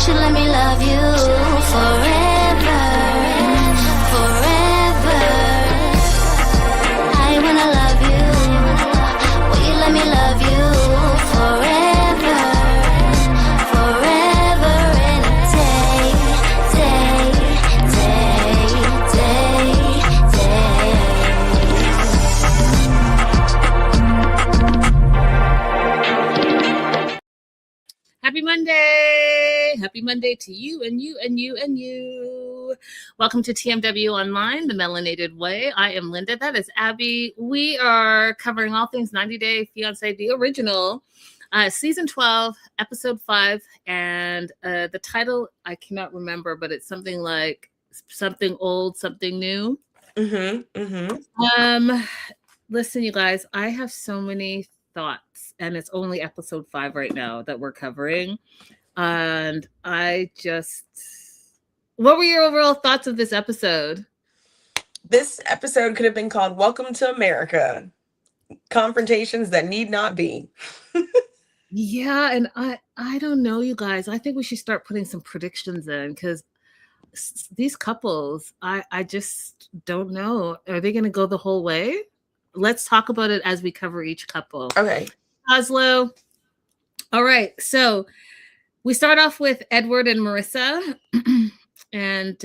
should let me love you forever, forever. I wanna love you. Will you let me love you forever, forever and a day, day, day, day, day. Happy Monday! Happy Monday to you and you and you and you. Welcome to TMW Online, the Melanated Way. I am Linda. That is Abby. We are covering all things 90 Day Fiance, the original, season 12, episode 5. And the title, I cannot remember, but it's something like something old, something new. Listen, you guys, I have so many thoughts, and it's only episode 5 right now that we're covering. And what were your overall thoughts of this episode? This episode could have been called Welcome to America. Confrontations that need not be. Yeah, and I don't know, you guys. I think we should start putting some predictions in, because these couples, I just don't know. Are they going to go the whole way? Let's talk about it as we cover each couple. Okay. Oslo. All right. So we start off with Edward and Marissa. And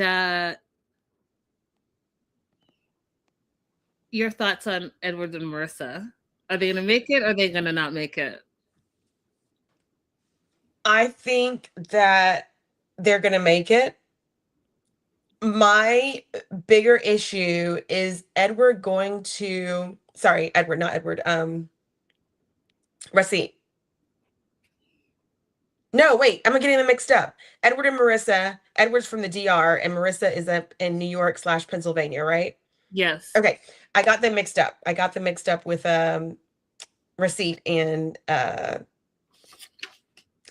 your thoughts on Edward and Marissa? Are they going to make it, or are they going to not make it? I think that they're going to make it. My bigger issue is Receipt. No, wait, I'm getting them mixed up. Edward and Marissa. Edward's from the DR and Marissa is up in New York / Pennsylvania, right? Yes. Okay. I got them mixed up. With Receipt and the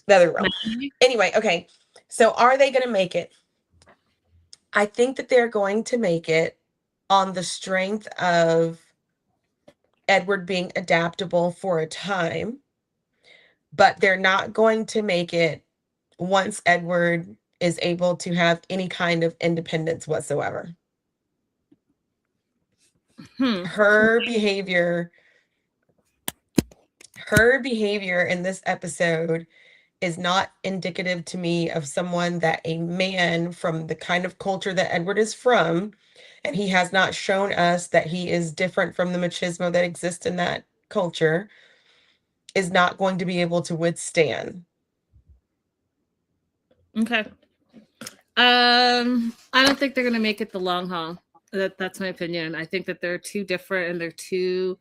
other girl. Anyway, okay. So are they going to make it? I think that they're going to make it on the strength of Edward being adaptable for a time, but they're not going to make it once Edward is able to have any kind of independence whatsoever. Her behavior in this episode is not indicative to me of someone that a man from the kind of culture that Edward is from, and he has not shown us that he is different from the machismo that exists in that culture, is not going to be able to withstand. Okay. I don't think they're going to make it the long haul. That's my opinion. I think that they're too different, and they're too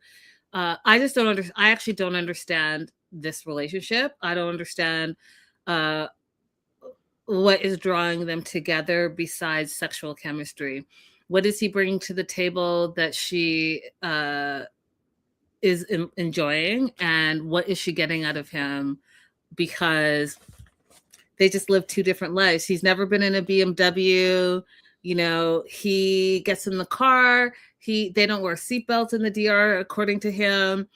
I actually don't understand this relationship. I don't understand what is drawing them together besides sexual chemistry. What is he bringing to the table that she is enjoying, and what is she getting out of him? Because they just live two different lives. He's never been in a BMW. You know, he gets in the car. They don't wear seatbelts in the DR, according to him.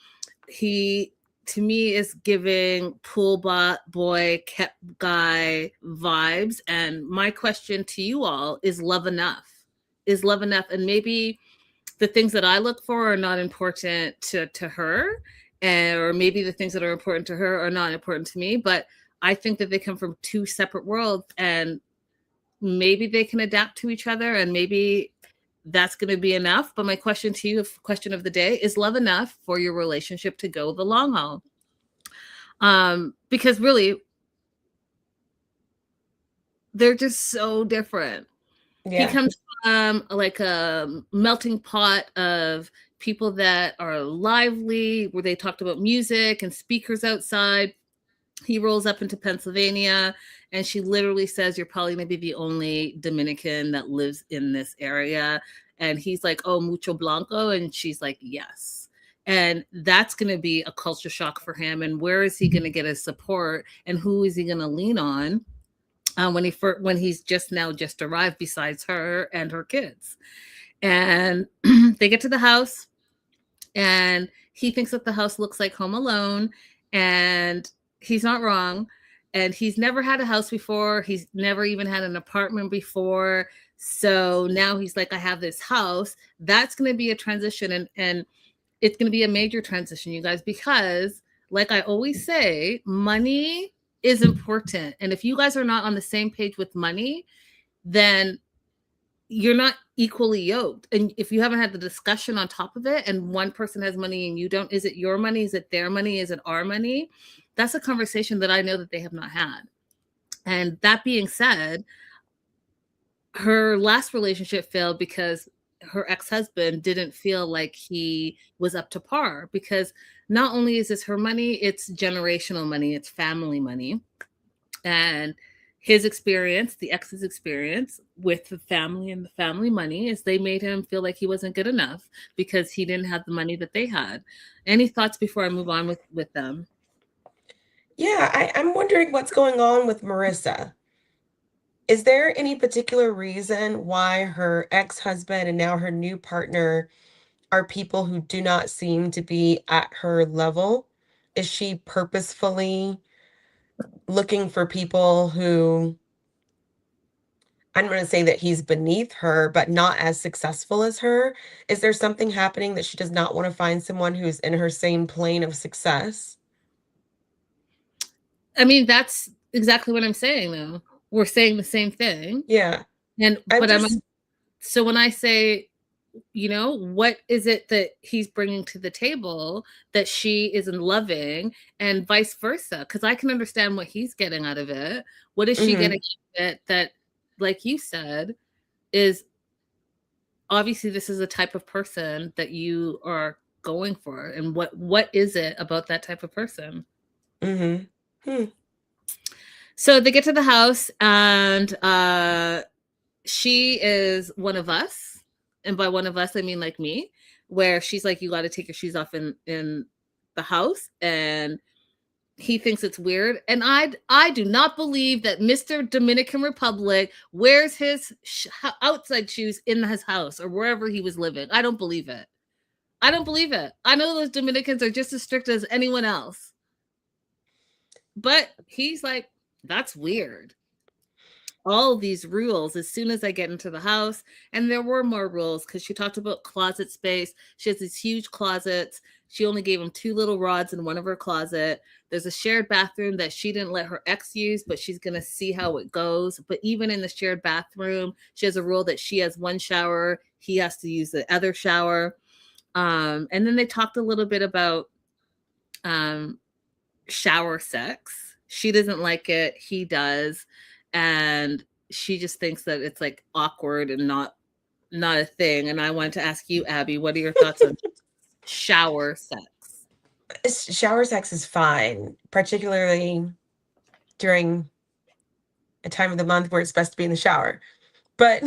He, to me, is giving pool boy, kept guy vibes. And my question to you all is love enough? Is love enough? And maybe the things that I look for are not important to her, or maybe the things that are important to her are not important to me. But I think that they come from two separate worlds, and maybe they can adapt to each other, and maybe that's going to be enough. But my question to you, question of the day, is love enough for your relationship to go the long haul? Because really, they're just so different. Yeah. He comes from like a melting pot of people that are lively, where they talked about music and speakers outside. He rolls up into Pennsylvania, and she literally says, "You're probably going to be the only Dominican that lives in this area." And he's like, "Oh, mucho blanco." And she's like, "Yes." And that's going to be a culture shock for him. And where is he going to get his support? And who is he going to lean on when he's just arrived, besides her and her kids? And they get to the house, and he thinks that the house looks like Home Alone, and he's not wrong. and he's never had a house before. He's never even had an apartment before. So now he's like, I have this house. That's going to be a transition. And it's going to be a major transition, you guys, because like I always say, money is important. And if you guys are not on the same page with money, then you're not equally yoked. And if you haven't had the discussion on top of it, and one person has money and you don't, is it your money? Is it their money? Is it our money? That's a conversation that I know that they have not had. And that being said, her last relationship failed because her ex-husband didn't feel like he was up to par, because not only is this her money, it's generational money, it's family money. And his experience, the ex's experience with the family and the family money, is they made him feel like he wasn't good enough because he didn't have the money that they had. Any thoughts before I move on with them? Yeah, I'm wondering what's going on with Marissa. Is there any particular reason why her ex-husband and now her new partner are people who do not seem to be at her level? Is she purposefully looking for people who, I'm going to say that he's beneath her, but not as successful as her? Is there something happening that she does not want to find someone who's in her same plane of success? I mean, that's exactly what I'm saying, though. We're saying the same thing. Yeah. So when I say, what is it that he's bringing to the table that she isn't loving, and vice versa? Because I can understand what he's getting out of it. What is she getting out of it that, like you said, is obviously this is a type of person that you are going for, and what is it about that type of person? So they get to the house, and she is one of us. And by one of us, I mean like me, where she's like, you got to take your shoes off in the house. And he thinks it's weird. And I do not believe that Mr. Dominican Republic wears his outside shoes in his house or wherever he was living. I don't believe it. I don't believe it. I know those Dominicans are just as strict as anyone else. But he's like, that's weird. All these rules as soon as I get into the house. And there were more rules because she talked about closet space. She has these huge closets. She only gave him 2 little rods in one of her closet. There's a shared bathroom that she didn't let her ex use, but she's going to see how it goes. But even in the shared bathroom, she has a rule that she has one shower. He has to use the other shower. And then they talked a little bit about shower sex. She doesn't like it. He does. And she just thinks that it's like awkward and not a thing. And I wanted to ask you, Abby, what are your thoughts on shower sex? Shower sex is fine, particularly during a time of the month where it's best to be in the shower. But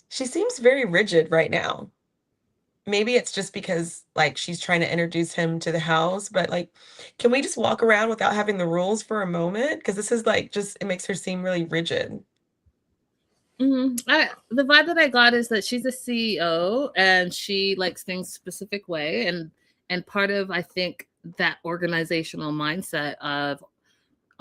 she seems very rigid right now. Maybe it's just because like she's trying to introduce him to the house, but like, can we just walk around without having the rules for a moment? Because this is like it makes her seem really rigid. The vibe that I got is that she's a CEO and she likes things a specific way, and part of, I think, that organizational mindset of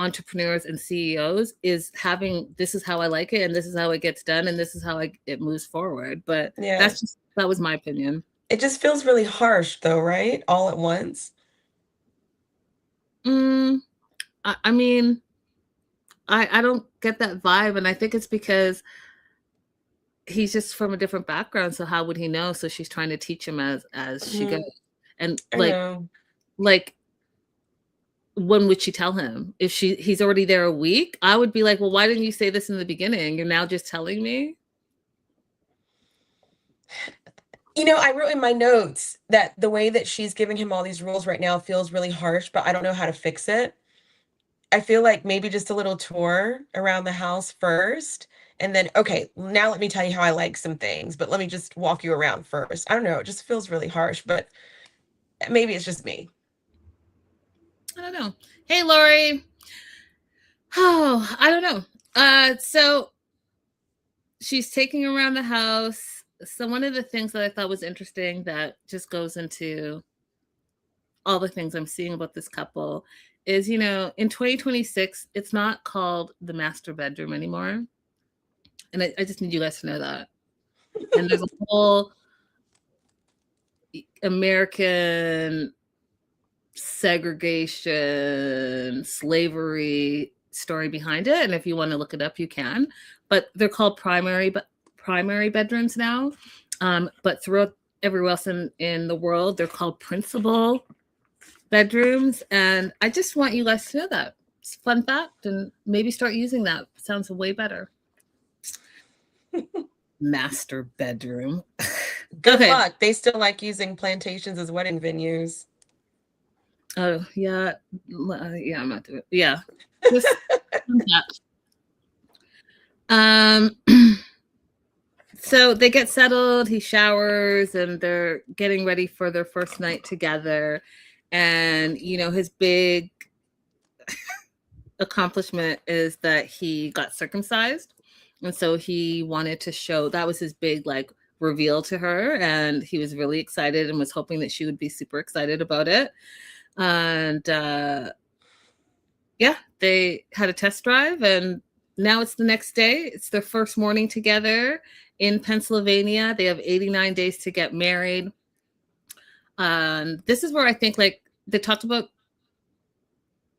entrepreneurs and CEOs is having, this is how I like it, and this is how it gets done, and this is how it moves forward. But yeah, that was my opinion. It just feels really harsh though, right? All at once. I mean, I don't get that vibe, and I think it's because he's just from a different background. So how would he know? So she's trying to teach him as she goes. And like, when would she tell him? If he's already there a week, I would be like, well, why didn't you say this in the beginning? You're now just telling me. I wrote in my notes that the way that she's giving him all these rules right now feels really harsh, but I don't know how to fix it. I feel like maybe just a little tour around the house first, and then, okay, now let me tell you how I like some things, but let me just walk you around first. I don't know. It just feels really harsh, but maybe it's just me. I don't know. Hey, Lori. Oh, I don't know. So she's taking around the house. So one of the things that I thought was interesting that just goes into all the things I'm seeing about this couple is, you know, in 2026, it's not called the master bedroom anymore. And I just need you guys to know that. And there's a whole American segregation, slavery story behind it. And if you want to look it up, you can. But they're called primary bedrooms now. But throughout everywhere else in the world, they're called principal bedrooms. And I just want you guys to know that. It's a fun fact, and maybe start using that. Sounds way better. Master bedroom. Good luck. They still like using plantations as wedding venues. Oh, yeah. Yeah, I'm not doing it. Yeah. Just, so they get settled, he showers, and they're getting ready for their first night together. And, you know, his big accomplishment is that he got circumcised. And so he wanted to show, that was his big like reveal to her. And he was really excited and was hoping that she would be super excited about it. And yeah, they had a test drive, and now it's the next day. It's their first morning together in Pennsylvania. They have 89 days to get married. This is where I think like they talked about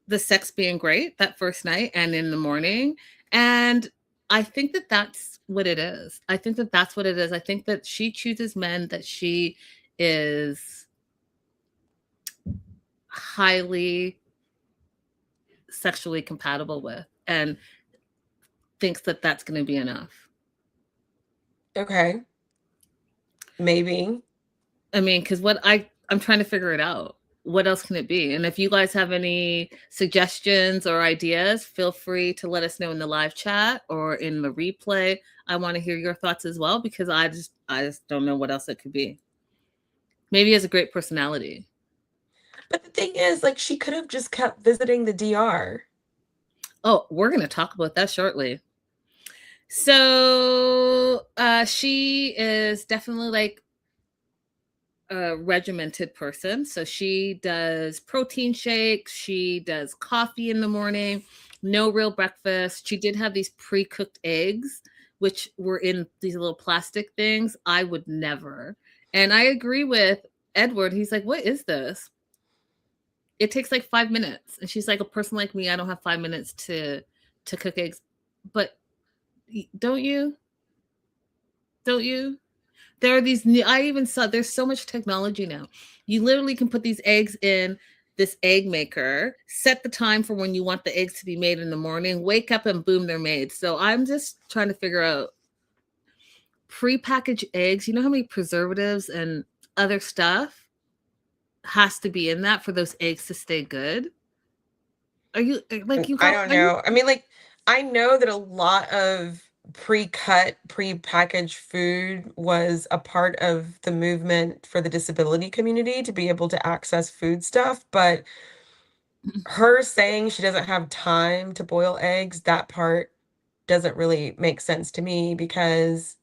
the sex being great that first night and in the morning. And I think that that's what it is. I think that that's what it is. I think that she chooses men that she is highly sexually compatible with and thinks that that's going to be enough. Okay. Maybe. I mean, because what I'm trying to figure it out. What else can it be? And if you guys have any suggestions or ideas, feel free to let us know in the live chat or in the replay. I want to hear your thoughts as well, because I just don't know what else it could be. Maybe he has a great personality. But the thing is, like, she could have just kept visiting the DR. Oh, we're going to talk about that shortly. So she is definitely like a regimented person. So she does protein shakes. She does coffee in the morning, no real breakfast. She did have these pre-cooked eggs, which were in these little plastic things. I would never. And I agree with Edward. He's like, what is this? It takes like 5 minutes. And she's like, a person like me, I don't have 5 minutes to cook eggs. But don't you? There are these new, I even saw, there's so much technology now. You literally can put these eggs in this egg maker, set the time for when you want the eggs to be made in the morning, wake up and boom, they're made. So I'm just trying to figure out prepackaged eggs. You know how many preservatives and other stuff has to be in that for those eggs to stay good? Are you like, you? I don't know. I mean, like, I know that a lot of pre-cut, pre-packaged food was a part of the movement for the disability community to be able to access food stuff, but her saying she doesn't have time to boil eggs, that part doesn't really make sense to me, because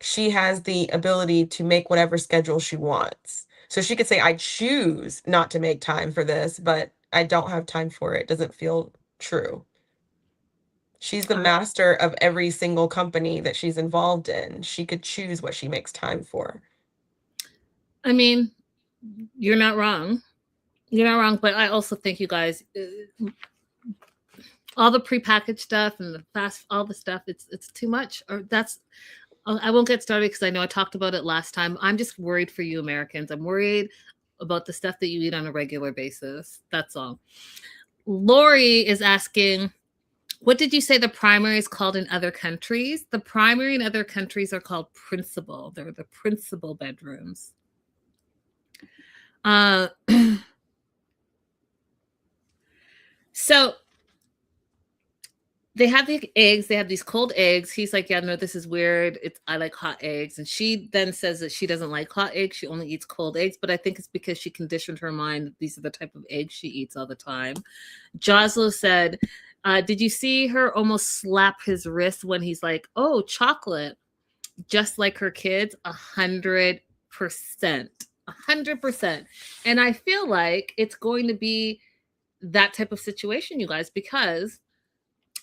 she has the ability to make whatever schedule she wants. So she could say, I choose not to make time for this, but I don't have time for it. Doesn't feel true. She's the master of every single company that she's involved in. She could choose what she makes time for. I mean, you're not wrong. You're not wrong, but I also think you guys, all the prepackaged stuff and all the stuff, it's too much. Or I won't get started because I know I talked about it last time. I'm just worried for you Americans. I'm worried about the stuff that you eat on a regular basis. That's all. Lori is asking, what did you say the primary is called in other countries? The primary in other countries are called principal. They're the principal bedrooms. So they have the eggs. They have these cold eggs. He's like, yeah, no, this is weird. I like hot eggs. And she then says that she doesn't like hot eggs. She only eats cold eggs. But I think it's because she conditioned her mind that these are the type of eggs she eats all the time. Joslo said, did you see her almost slap his wrist when he's like, oh, chocolate, just like her kids? 100%. 100%. And I feel like it's going to be that type of situation, you guys, because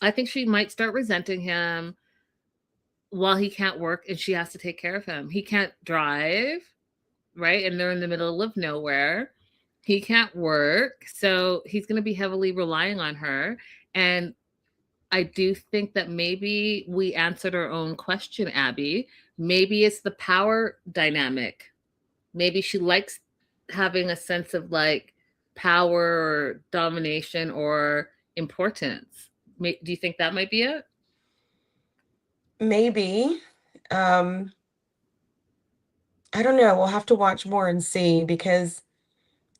I think she might start resenting him while he can't work and she has to take care of him. He can't drive, right? And they're in the middle of nowhere. He can't work. So he's going to be heavily relying on her. And I do think that maybe we answered our own question, Abby. Maybe it's the power dynamic. Maybe she likes having a sense of like power or domination or importance. Do you think that might be it? Maybe. I don't know. We'll have to watch more and see, because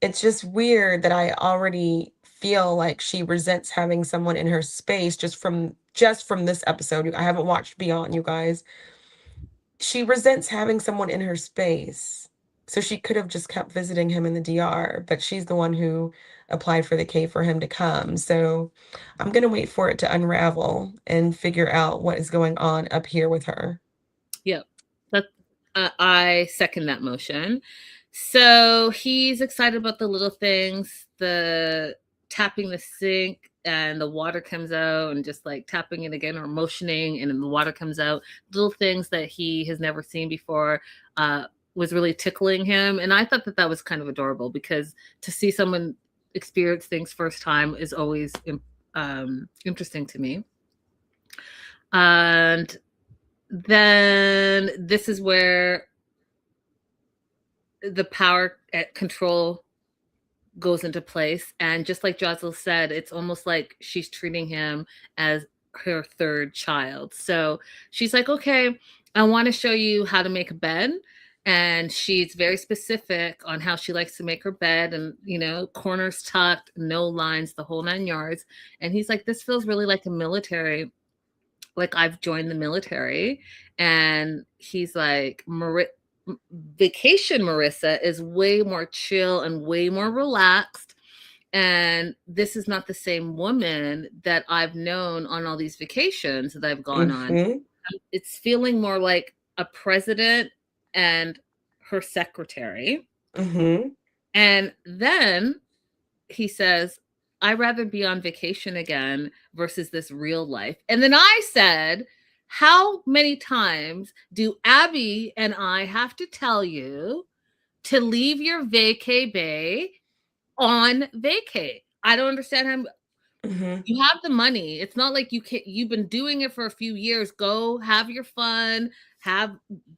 it's just weird that I already feel like she resents having someone in her space just from this episode. I haven't watched Beyond, you guys. She resents having someone in her space. So she could have just kept visiting him in the DR, but she's the one who applied for the K for him to come. So I'm going to wait for it to unravel and figure out what is going on up here with her. Yep. I second that motion. So he's excited about the little things, the tapping the sink and the water comes out, and just like tapping it again or motioning and then the water comes out. Little things that he has never seen before was really tickling him. And I thought that that was kind of adorable, because to see someone experience things first time is always interesting to me. And then this is where the power control goes into place. And just like Jocelyn said, it's almost like she's treating him as her third child. So she's like, okay, I want to show you how to make a bed. And she's very specific on how she likes to make her bed, and, you know, corners tucked, no lines, the whole 9 yards. And he's like, this feels really like a military, like I've joined the military. And he's like, vacation Marissa is way more chill and way more relaxed. And this is not the same woman that I've known on all these vacations that I've gone on. It's feeling more like a president and her secretary. And then he says, I'd rather be on vacation again versus this real life. And then I said, how many times do Abby and I have to tell you to leave your vacay bay on vacay? I don't understand how. You have the money. It's not like you've been doing it for a few years. Go have your fun,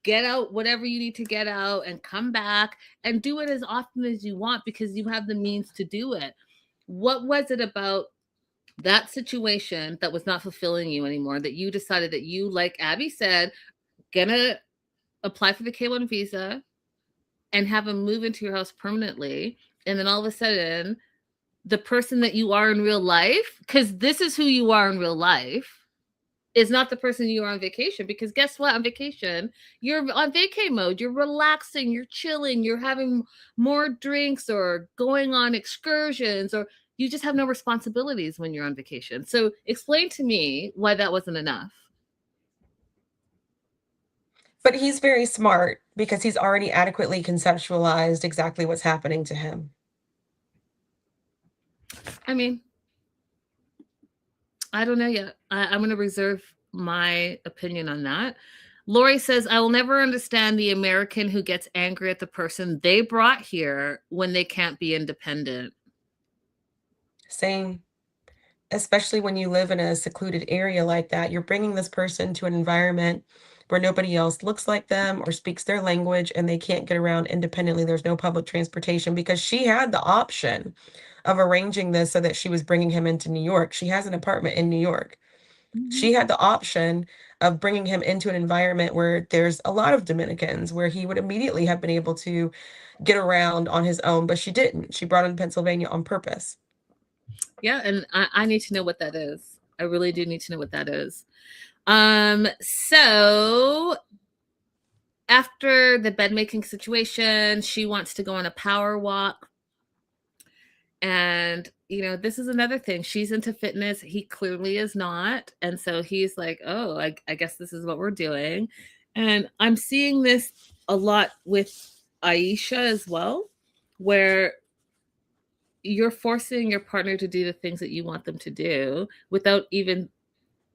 get out whatever you need to get out, and come back and do it as often as you want, because you have the means to do it. What was it about that situation that was not fulfilling you anymore, that you decided that you, like Abby said, gonna apply for the K1 visa and have him move into your house permanently, and then all of a sudden the person that you are in real life, because this is who you are in real life, is not the person you are on vacation? Because guess what? On vacation, you're on vacay mode. You're relaxing, you're chilling, you're having more drinks or going on excursions, or you just have no responsibilities when you're on vacation. So explain to me why that wasn't enough. But he's very smart, because he's already adequately conceptualized exactly what's happening to him. I mean, I don't know yet. I'm going to reserve my opinion on that. Lori says, I will never understand the American who gets angry at the person they brought here when they can't be independent. Same. Especially when you live in a secluded area like that. You're bringing this person to an environment where nobody else looks like them or speaks their language, and they can't get around independently. There's no public transportation, because she had the option of arranging this so that she was bringing him into New York. She has an apartment in New York. She had the option of bringing him into an environment where there's a lot of Dominicans, where he would immediately have been able to get around on his own, but she didn't. She brought him to Pennsylvania on purpose. Yeah, and I need to know what that is. I really do need to know what that is. So after the bed making situation, she wants to go on a power walk. And, you know, this is another thing. She's into fitness. He clearly is not. And so he's like, oh, I guess this is what we're doing. And I'm seeing this a lot with Aisha as well, where, you're forcing your partner to do the things that you want them to do without even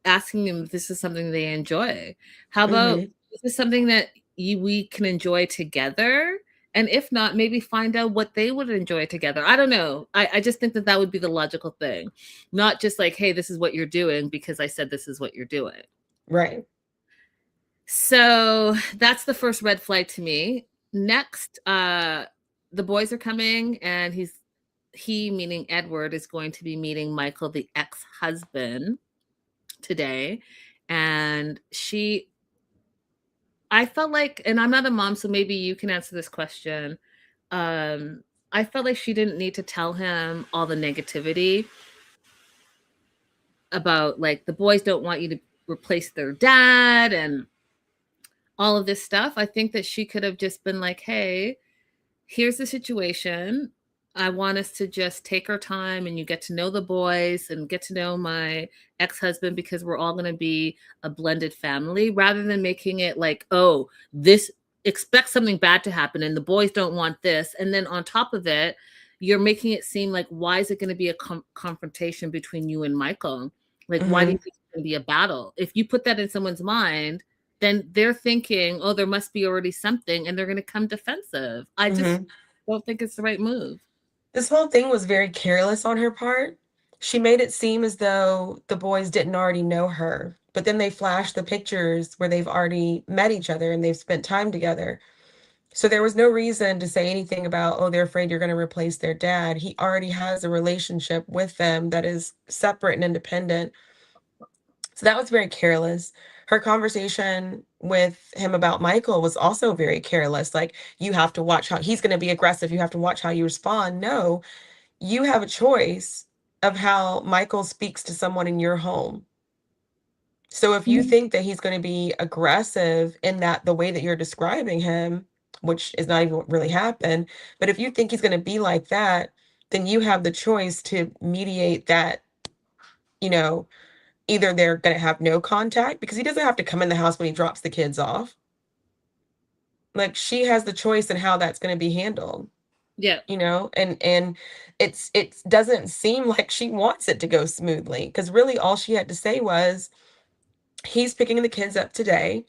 asking them if this is something they enjoy. How about this is something that we can enjoy together? And if not, maybe find out what they would enjoy together. I don't know. I just think that that would be the logical thing. Not just like, hey, this is what you're doing because I said this is what you're doing. Right. So that's the first red flag to me. Next, the boys are coming, and he, meaning Edward, is going to be meeting Michael, the ex-husband, today. And I felt like, and I'm not a mom, so maybe you can answer this question. I felt like she didn't need to tell him all the negativity about, like, the boys don't want you to replace their dad and all of this stuff. I think that she could have just been like, hey, here's the situation. I want us to just take our time and you get to know the boys and get to know my ex-husband, because we're all going to be a blended family, rather than making it like, oh, this expect something bad to happen and the boys don't want this. And then on top of it, you're making it seem like, why is it going to be a confrontation between you and Michael? Like, why do you think it's going to be a battle? If you put that in someone's mind, then they're thinking, oh, there must be already something, and they're going to come defensive. I just don't think it's the right move. This whole thing was very careless on her part. She made it seem as though the boys didn't already know her, but then they flashed the pictures where they've already met each other and they've spent time together. So there was no reason to say anything about, oh, they're afraid you're going to replace their dad. He already has a relationship with them that is separate and independent. So that was very careless. Her conversation with him about Michael was also very careless. Like, you have to watch how he's going to be aggressive. You have to watch how you respond. No, you have a choice of how Michael speaks to someone in your home. So if you think that he's going to be aggressive in that the way that you're describing him, which is not even what really happened, but if you think he's going to be like that, then you have the choice to mediate that, you know, either they're going to have no contact, because he doesn't have to come in the house when he drops the kids off. Like, she has the choice in how that's going to be handled. Yeah. You know, and it doesn't seem like she wants it to go smoothly, because really all she had to say was, he's picking the kids up today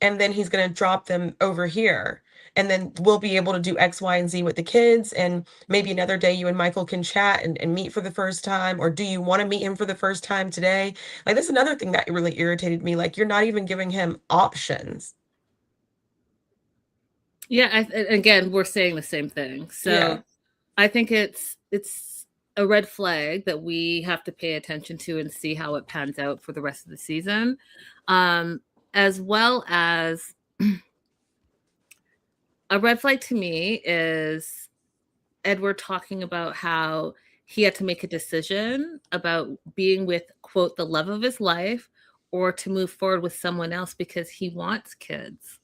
and then he's going to drop them over here, and then we'll be able to do X, Y, and Z with the kids, and maybe another day you and Michael can chat and meet for the first time. Or do you want to meet him for the first time today? Like, that's another thing that really irritated me. Like, you're not even giving him options. Yeah, again, we're saying the same thing. So yeah. I think it's a red flag that we have to pay attention to and see how it pans out for the rest of the season. As well as a red flag to me is Edward talking about how he had to make a decision about being with, quote, the love of his life, or to move forward with someone else because he wants kids.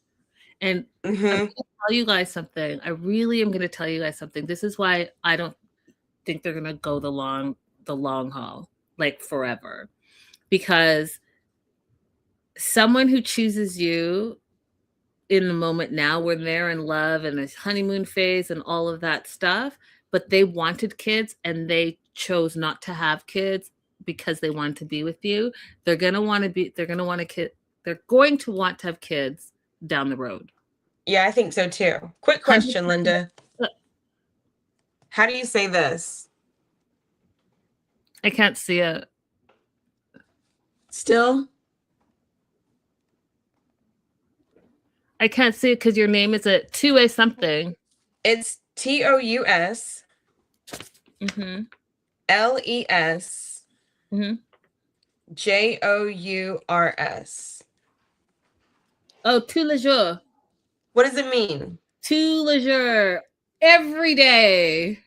And I'm going to tell you guys something. I really am going to tell you guys something. This is why I don't think they're going to go the long haul, like forever. Because someone who chooses you in the moment now, when they're in love and this honeymoon phase and all of that stuff, but they wanted kids and they chose not to have kids because they wanted to be with you, they're going to want to have kids down the road. Yeah, I think so too. Quick question, Linda. How do you say this? I can't see it. Still? I can't see it because your name is a two-way something. It's TOUS LES JOURS. Oh, tous les jours. What does it mean? Tous les jours. Every day.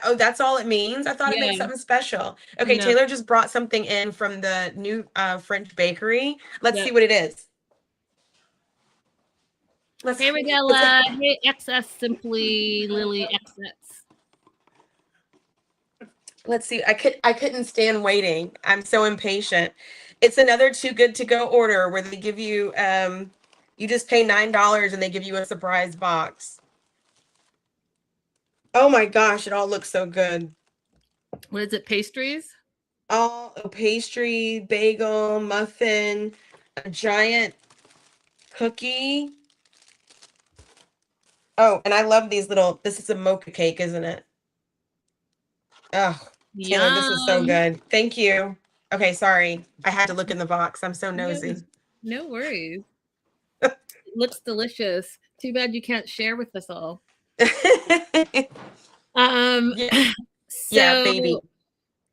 Oh, that's all it means? I thought it meant something special. Okay, no. Taylor just brought something in from the new French bakery. Let's see what it is. Hey, Regella. Hey, XS Simply Lily XS. Let's see. I couldn't stand waiting. I'm so impatient. It's another Too Good to Go order where they give you you just pay $9 and they give you a surprise box. Oh my gosh, it all looks so good. What is it? Pastries? All a pastry, bagel, muffin, a giant cookie. Oh, and I love these little, this is a mocha cake, isn't it? Oh, Taylor, this is so Yum. good. Thank you. Okay, sorry. I had to look in the box. I'm so No, nosy. no worries. It looks delicious. Too bad you can't share with us all. Um, Yeah, yeah, so baby.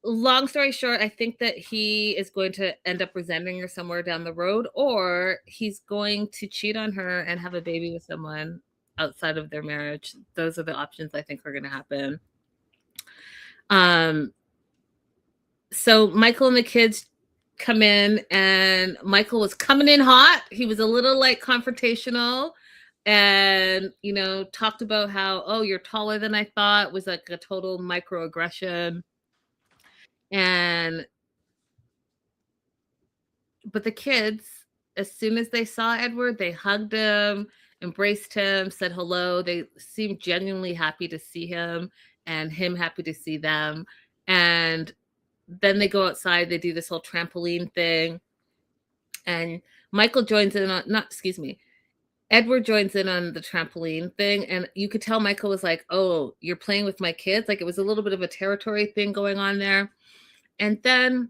long story short, I think that he is going to end up resenting her somewhere down the road, or he's going to cheat on her and have a baby with someone outside of their marriage. Those are the options I think are going to happen. So Michael and the kids come in, and Michael was coming in hot. He was a little like confrontational, and talked about how, oh, you're taller than I thought, was like a total microaggression. And but the kids, as soon as they saw Edward, they hugged him, embraced him, said hello. They seemed genuinely happy to see him, and him happy to see them. And then they go outside, they do this whole trampoline thing, and Michael joins in on, not, excuse me, Edward joins in on the trampoline thing, and you could tell Michael was like, oh, you're playing with my kids. Like, it was a little bit of a territory thing going on there. And then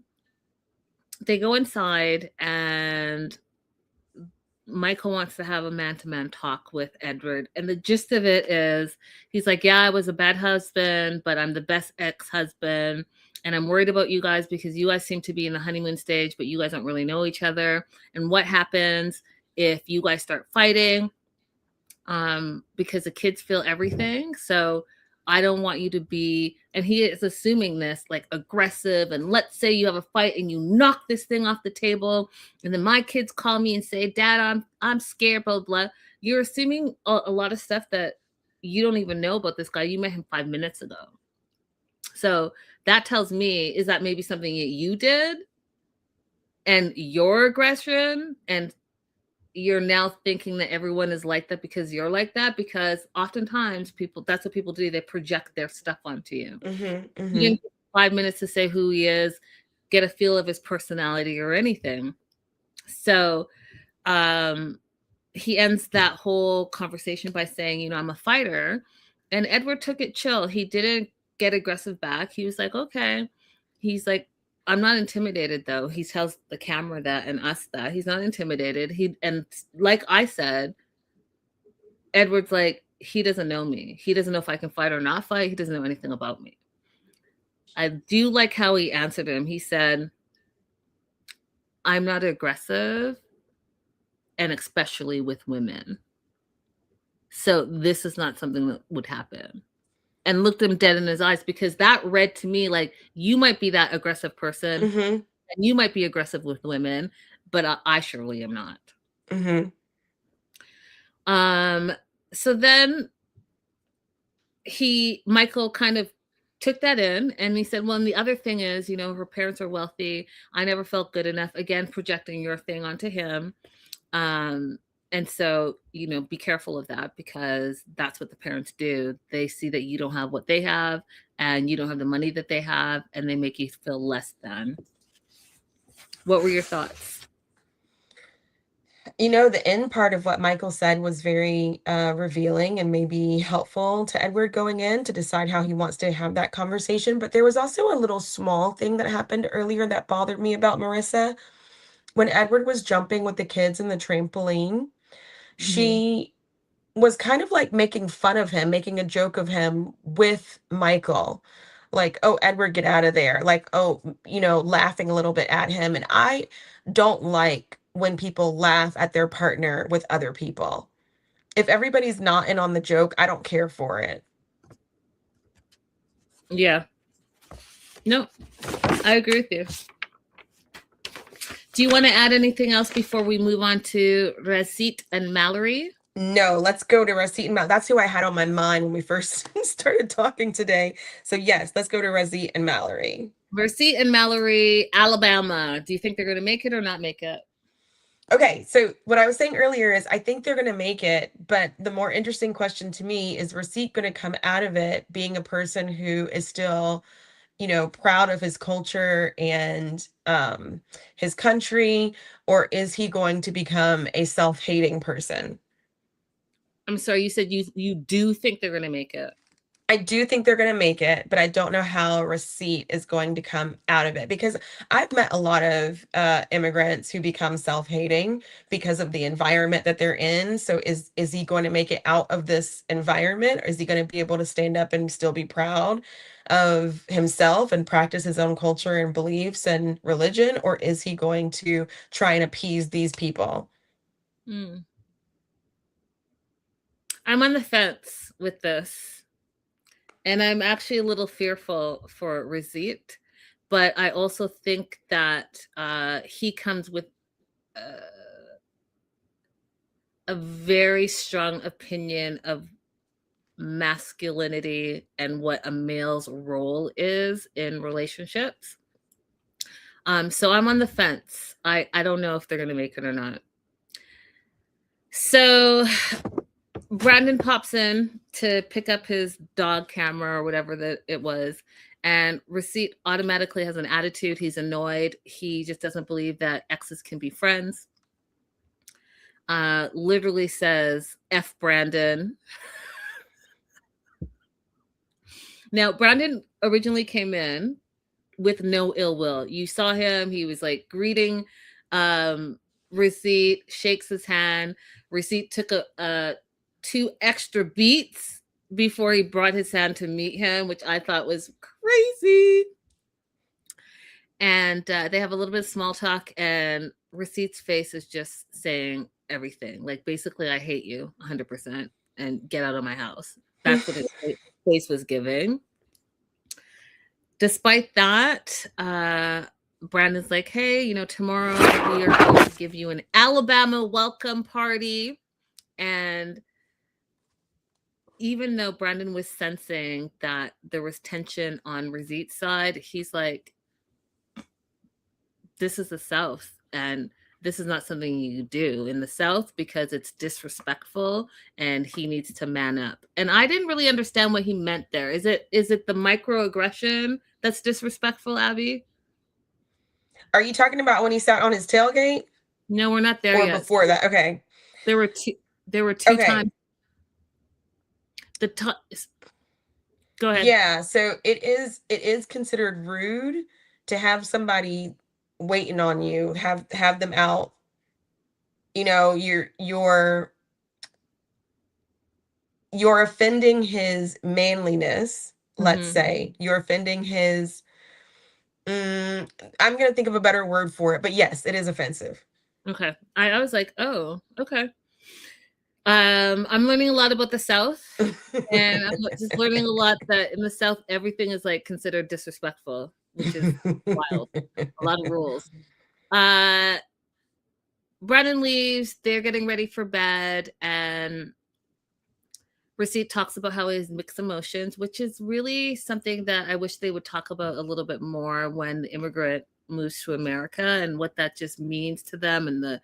they go inside, and Michael wants to have a man-to-man talk with Edward. And the gist of it is, he's like, yeah, I was a bad husband, but I'm the best ex-husband. And I'm worried about you guys because you guys seem to be in the honeymoon stage, but you guys don't really know each other. And what happens if you guys start fighting? Because the kids feel everything. So I don't want you to be, and he is assuming this, like, aggressive. And let's say you have a fight and you knock this thing off the table, and then my kids call me and say, Dad, I'm scared, blah, blah. You're assuming a lot of stuff that you don't even know about this guy. You met him 5 minutes ago. So that tells me, is that maybe something that you did and your aggression, and you're now thinking that everyone is like that because you're like that? Because oftentimes people, that's what people do. They project their stuff onto you. You didn't take 5 minutes to say who he is, get a feel of his personality or anything. So he ends that whole conversation by saying, I'm a fighter. And Edward took it chill. He didn't get aggressive back. He was like, okay. He's like, I'm not intimidated, though. He tells the camera that and us that he's not intimidated. And like I said, Edward's like, he doesn't know me. He doesn't know if I can fight or not fight. He doesn't know anything about me. I do like how he answered him. He said, I'm not aggressive, and especially with women. So this is not something that would happen. And looked him dead in his eyes, because that read to me like, you might be that aggressive person, and you might be aggressive with women, but I surely am not. So then Michael kind of took that in, and he said, well, and the other thing is, her parents are wealthy. I never felt good enough. Again, projecting your thing onto him. And so, be careful of that, because that's what the parents do. They see that you don't have what they have, and you don't have the money that they have, and they make you feel less than. What were your thoughts? The end part of what Michael said was very revealing and maybe helpful to Edward going in to decide how he wants to have that conversation. But there was also a little small thing that happened earlier that bothered me about Marissa. When Edward was jumping with the kids in the trampoline, she was kind of like making fun of him, making a joke of him with Michael. Like, oh, Edward, get out of there. Like, oh, laughing a little bit at him. And I don't like when people laugh at their partner with other people. If everybody's not in on the joke, I don't care for it. Yeah. No, I agree with you. Do you want to add anything else before we move on to Razit and Mallory? No, let's go to Razit and Mallory. That's who I had on my mind when we first started talking today. So yes, let's go to Razit and Mallory. Razit and Mallory, Alabama. Do you think they're going to make it or not make it? Okay, so what I was saying earlier is I think they're going to make it, but the more interesting question to me is Razit going to come out of it being a person who is still proud of his culture and his country, or is he going to become a self-hating person? I'm sorry, you said you do think they're going to make it. I do think they're going to make it, but I don't know how Receipt is going to come out of it, because I've met a lot of immigrants who become self-hating because of the environment that they're in. So is he going to make it out of this environment, or is he going to be able to stand up and still be proud of himself and practice his own culture and beliefs and religion, or is he going to try and appease these people? Mm. I'm on the fence with this. And I'm actually a little fearful for Receipt, but I also think that he comes with a very strong opinion of masculinity and what a male's role is in relationships. So I'm on the fence. I don't know if they're going to make it or not. So Brandon pops in to pick up his dog camera or whatever that it was, and Receipt automatically has an attitude. He's annoyed. He just doesn't believe that exes can be friends. Literally says, F Brandon. Now, Brandon originally came in with no ill will. You saw him. He was like greeting Receipt, shakes his hand. Receipt took a 2 extra beats before he brought his hand to meet him, which I thought was crazy. And they have a little bit of small talk, and Receipt's face is just saying everything. Like, basically, I hate you 100% and get out of my house. That's what his face was giving. Despite that, Brandon's like, hey, tomorrow we are going to give you an Alabama welcome party. And even though Brandon was sensing that there was tension on Receipt's side, he's like, this is the South, and this is not something you do in the South because it's disrespectful, and he needs to man up. And I didn't really understand what he meant there. Is it the microaggression that's disrespectful, Abby? Are you talking about when he sat on his tailgate? No, we're not there or yet. Before that? Okay. There were two Okay. times. Go ahead. Yeah, so it is considered rude to have somebody waiting on you, have them out. You're offending his manliness, let's say. You're offending his I'm going to think of a better word for it, but yes, it is offensive. Okay. I was like, oh, okay. I'm learning a lot about the South, and I'm just learning a lot that in the South, everything is like considered disrespectful, which is wild. A lot of rules. Brennan leaves. They're getting ready for bed, and Receipt talks about how he has mixed emotions, which is really something that I wish they would talk about a little bit more when the immigrant moves to America and what that just means to them, and the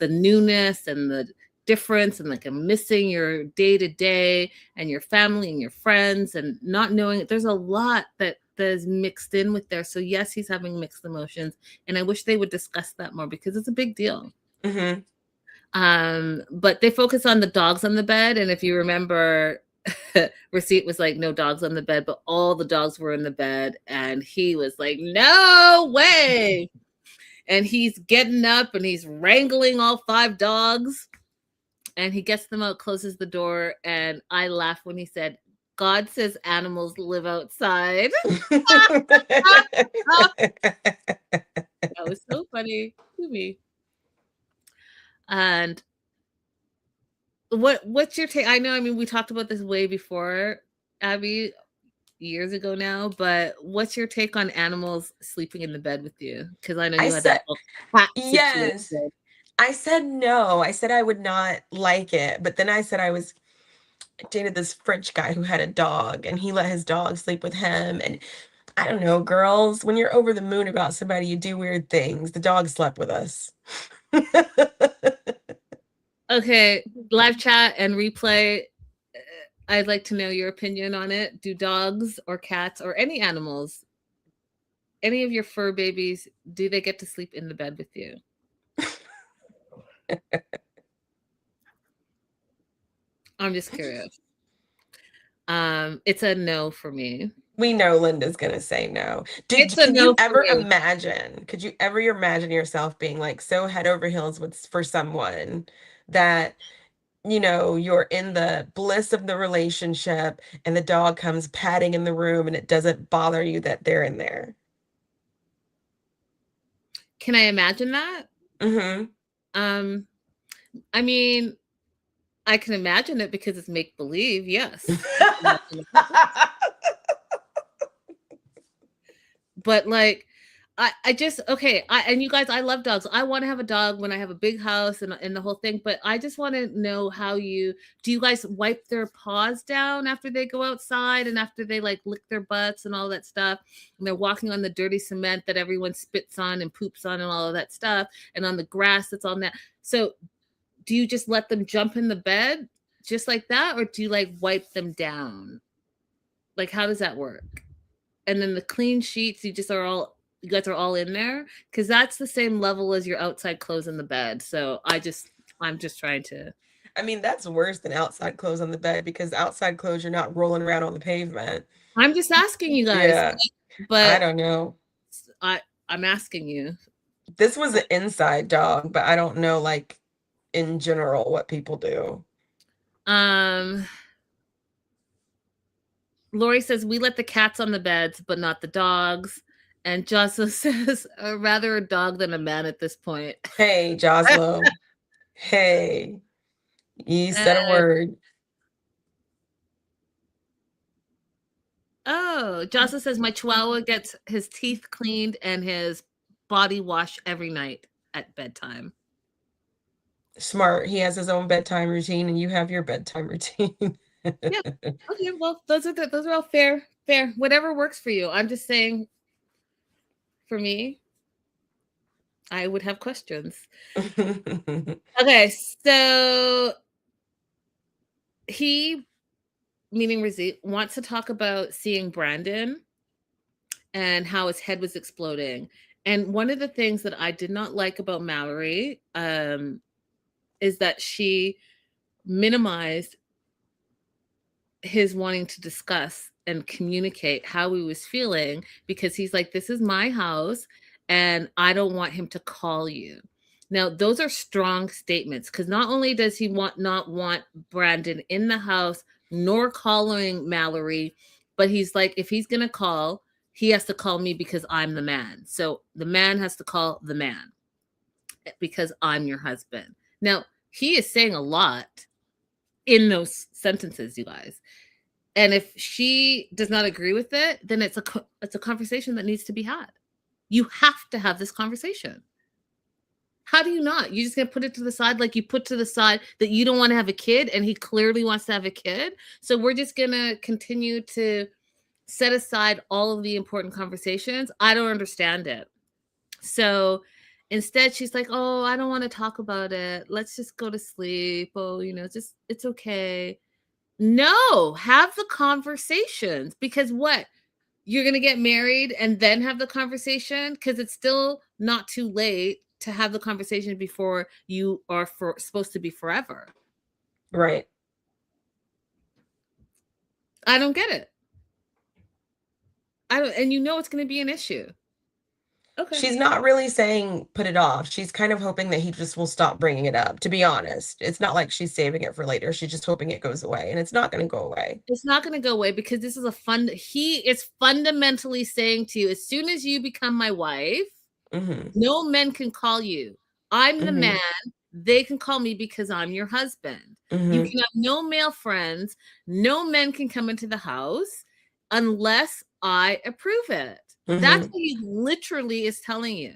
newness and the difference, and like missing your day-to-day and your family and your friends and not knowing. There's a lot that is mixed in with there. So yes, he's having mixed emotions, and I wish they would discuss that more because it's a big deal. But they focus on the dogs on the bed, and if you remember, Receipt was like, no dogs on the bed, but all the dogs were in the bed, and he was like, no way. And he's getting up and he's wrangling all 5 dogs, and he gets them out, closes the door, and I laughed when he said, God says animals live outside. That was so funny to me. And what's your take? I know, we talked about this way before, Abby, years ago now, but what's your take on animals sleeping in the bed with you? Because I know you had that cat yes. situation. I said no. I said I would not like it, but then I said I dated this French guy who had a dog, and he let his dog sleep with him. And I don't know, girls, when you're over the moon about somebody, you do weird things. The dog slept with us. Okay, live chat and replay. I'd like to know your opinion on it. Do dogs or cats or any animals any of your fur babies, do they get to sleep in the bed with you? I'm just curious. It's a no for me. We know Linda's gonna say no. It's a Can no you for ever me. imagine? Could you ever imagine yourself being like so head over heels for someone that you're in the bliss of the relationship and the dog comes padding in the room and it doesn't bother you that they're in there? Can I imagine that? Mm-hmm. I mean, I can imagine it because it's make believe. Yes. But like, I just, okay. And you guys, I love dogs. I want to have a dog when I have a big house and the whole thing, but I just want to know do you guys wipe their paws down after they go outside and after they like lick their butts and all that stuff? And they're walking on the dirty cement that everyone spits on and poops on and all of that stuff. And on the grass that's on that. So do you just let them jump in the bed just like that? Or do you like wipe them down? Like, how does that work? And then the clean sheets, you guys are all in there, because that's the same level as your outside clothes in the bed. So I'm just trying to. I mean, that's worse than outside clothes on the bed, because outside clothes, you're not rolling around on the pavement. I'm just asking you guys. Yeah, but I don't know. I'm asking you. This was an inside dog, but I don't know, like, in general, what people do. Lori says we let the cats on the beds, but not the dogs. And Joslo says rather a dog than a man at this point. Hey, Joslo. Hey, you said a word. Oh, Joslo says my Chihuahua gets his teeth cleaned and his body washed every night at bedtime. Smart. He has his own bedtime routine, and you have your bedtime routine. Yeah. Okay. Well, those are all fair. Whatever works for you. I'm just saying. For me, I would have questions. Okay, so he, meaning Rizzi, wants to talk about seeing Brandon and how his head was exploding. And one of the things that I did not like about Mallory is that she minimized his wanting to discuss and communicate how he was feeling, because he's like, this is my house and I don't want him to call you. Now, those are strong statements, because not only does he not want Brandon in the house nor calling Mallory, but he's like, if he's going to call, he has to call me because I'm the man. So the man has to call the man because I'm your husband. Now, he is saying a lot in those sentences, you guys. And if she does not agree with it, then it's a conversation that needs to be had. You have to have this conversation. How do you not? You're just going to put it to the side, like you put to the side that you don't want to have a kid, and he clearly wants to have a kid. So we're just going to continue to set aside all of the important conversations. I don't understand it. So instead, she's like, oh, I don't want to talk about it. Let's just go to sleep. Oh, it's okay. No, have the conversations, because what? You're going to get married and then have the conversation, because it's still not too late to have the conversation before you are supposed to be forever. Right. I don't get it. And it's going to be an issue. Okay. She's not really saying put it off. She's kind of hoping that he just will stop bringing it up, to be honest. It's not like she's saving it for later. She's just hoping it goes away, and it's not going to go away. It's not going to go away, because this is he is fundamentally saying to you, as soon as you become my wife, no men can call you. I'm the man. They can call me because I'm your husband. You can have no male friends. No men can come into the house unless I approve it. That's what he literally is telling you.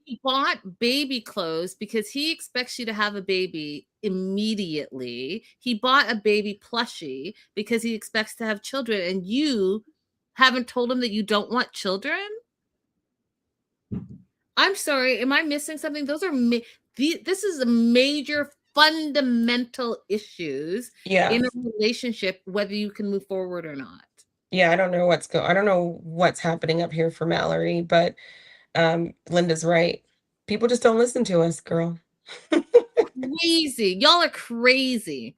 He bought baby clothes because he expects you to have a baby immediately. He bought a baby plushie because he expects to have children, and you haven't told him that you don't want children? I'm sorry, am I missing something? Those are this is a major fundamental issues in a relationship, whether you can move forward or not. Yeah, I don't know what's happening up here for Mallory, but Linda's right. People just don't listen to us, girl. Crazy. Y'all are crazy.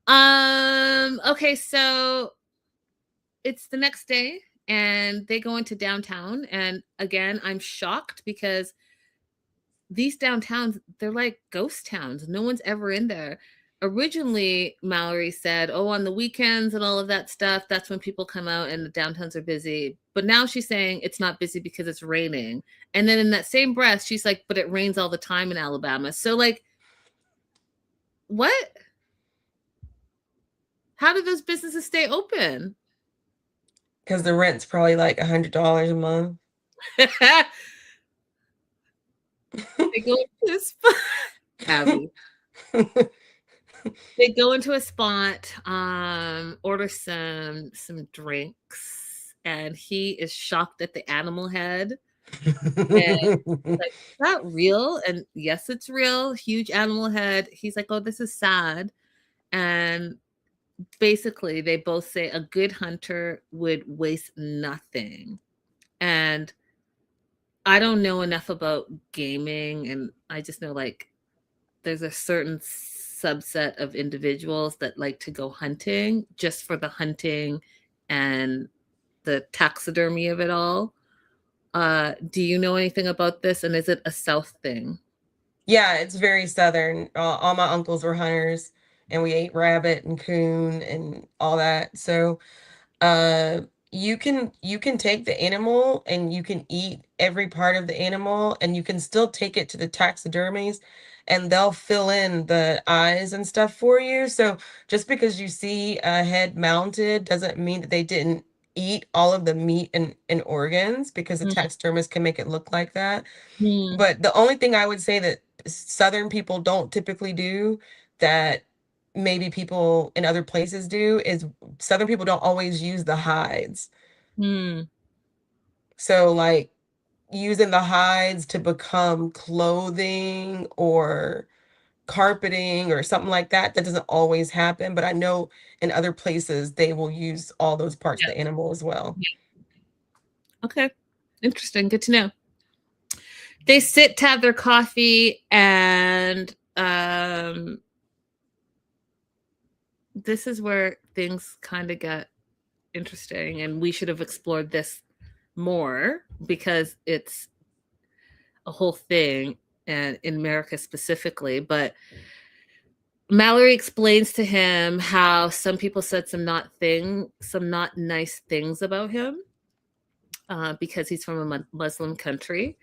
Okay, so it's the next day and they go into downtown, and again, I'm shocked because these downtowns, they're like ghost towns. No one's ever in there. Originally, Mallory said, oh, on the weekends and all of that stuff, that's when people come out and the downtowns are busy. But now she's saying it's not busy because it's raining. And then in that same breath, she's like, but it rains all the time in Alabama. So, like, what? How do those businesses stay open? Because the rent's probably like $100 a month. They go into a spot. Abby. They go into a spot, order some drinks, and he is shocked at the animal head. And like, is that real? And yes, it's real. Huge animal head. He's like, oh, this is sad. And basically, they both say a good hunter would waste nothing. And I don't know enough about gaming, and I just know like there's a certain subset of individuals that like to go hunting just for the hunting and the taxidermy of it all. Do you know anything about this? And is it a South thing? Yeah, it's very Southern. All my uncles were hunters, and we ate rabbit and coon and all that. So uh you can take the animal and you can eat every part of the animal, and you can still take it to the taxidermies and they'll fill in the eyes and stuff for you. So just because you see a head mounted doesn't mean that they didn't eat all of the meat and organs, because the taxidermist can make it look like that. Mm-hmm. But the only thing I would say that Southern people don't typically do, that maybe people in other places do, is Southern people don't always use the hides. Mm-hmm. So like using the hides to become clothing or carpeting or something like that, that doesn't always happen. But I know in other places they will use all those parts of Yeah. the animal as well. Okay. Interesting. Good to know. They sit to have their coffee, and this is where things kind of get interesting, and we should have explored this more because it's a whole thing, and in America specifically. But Mallory explains to him how some people said some not nice things about him because he's from a Muslim country.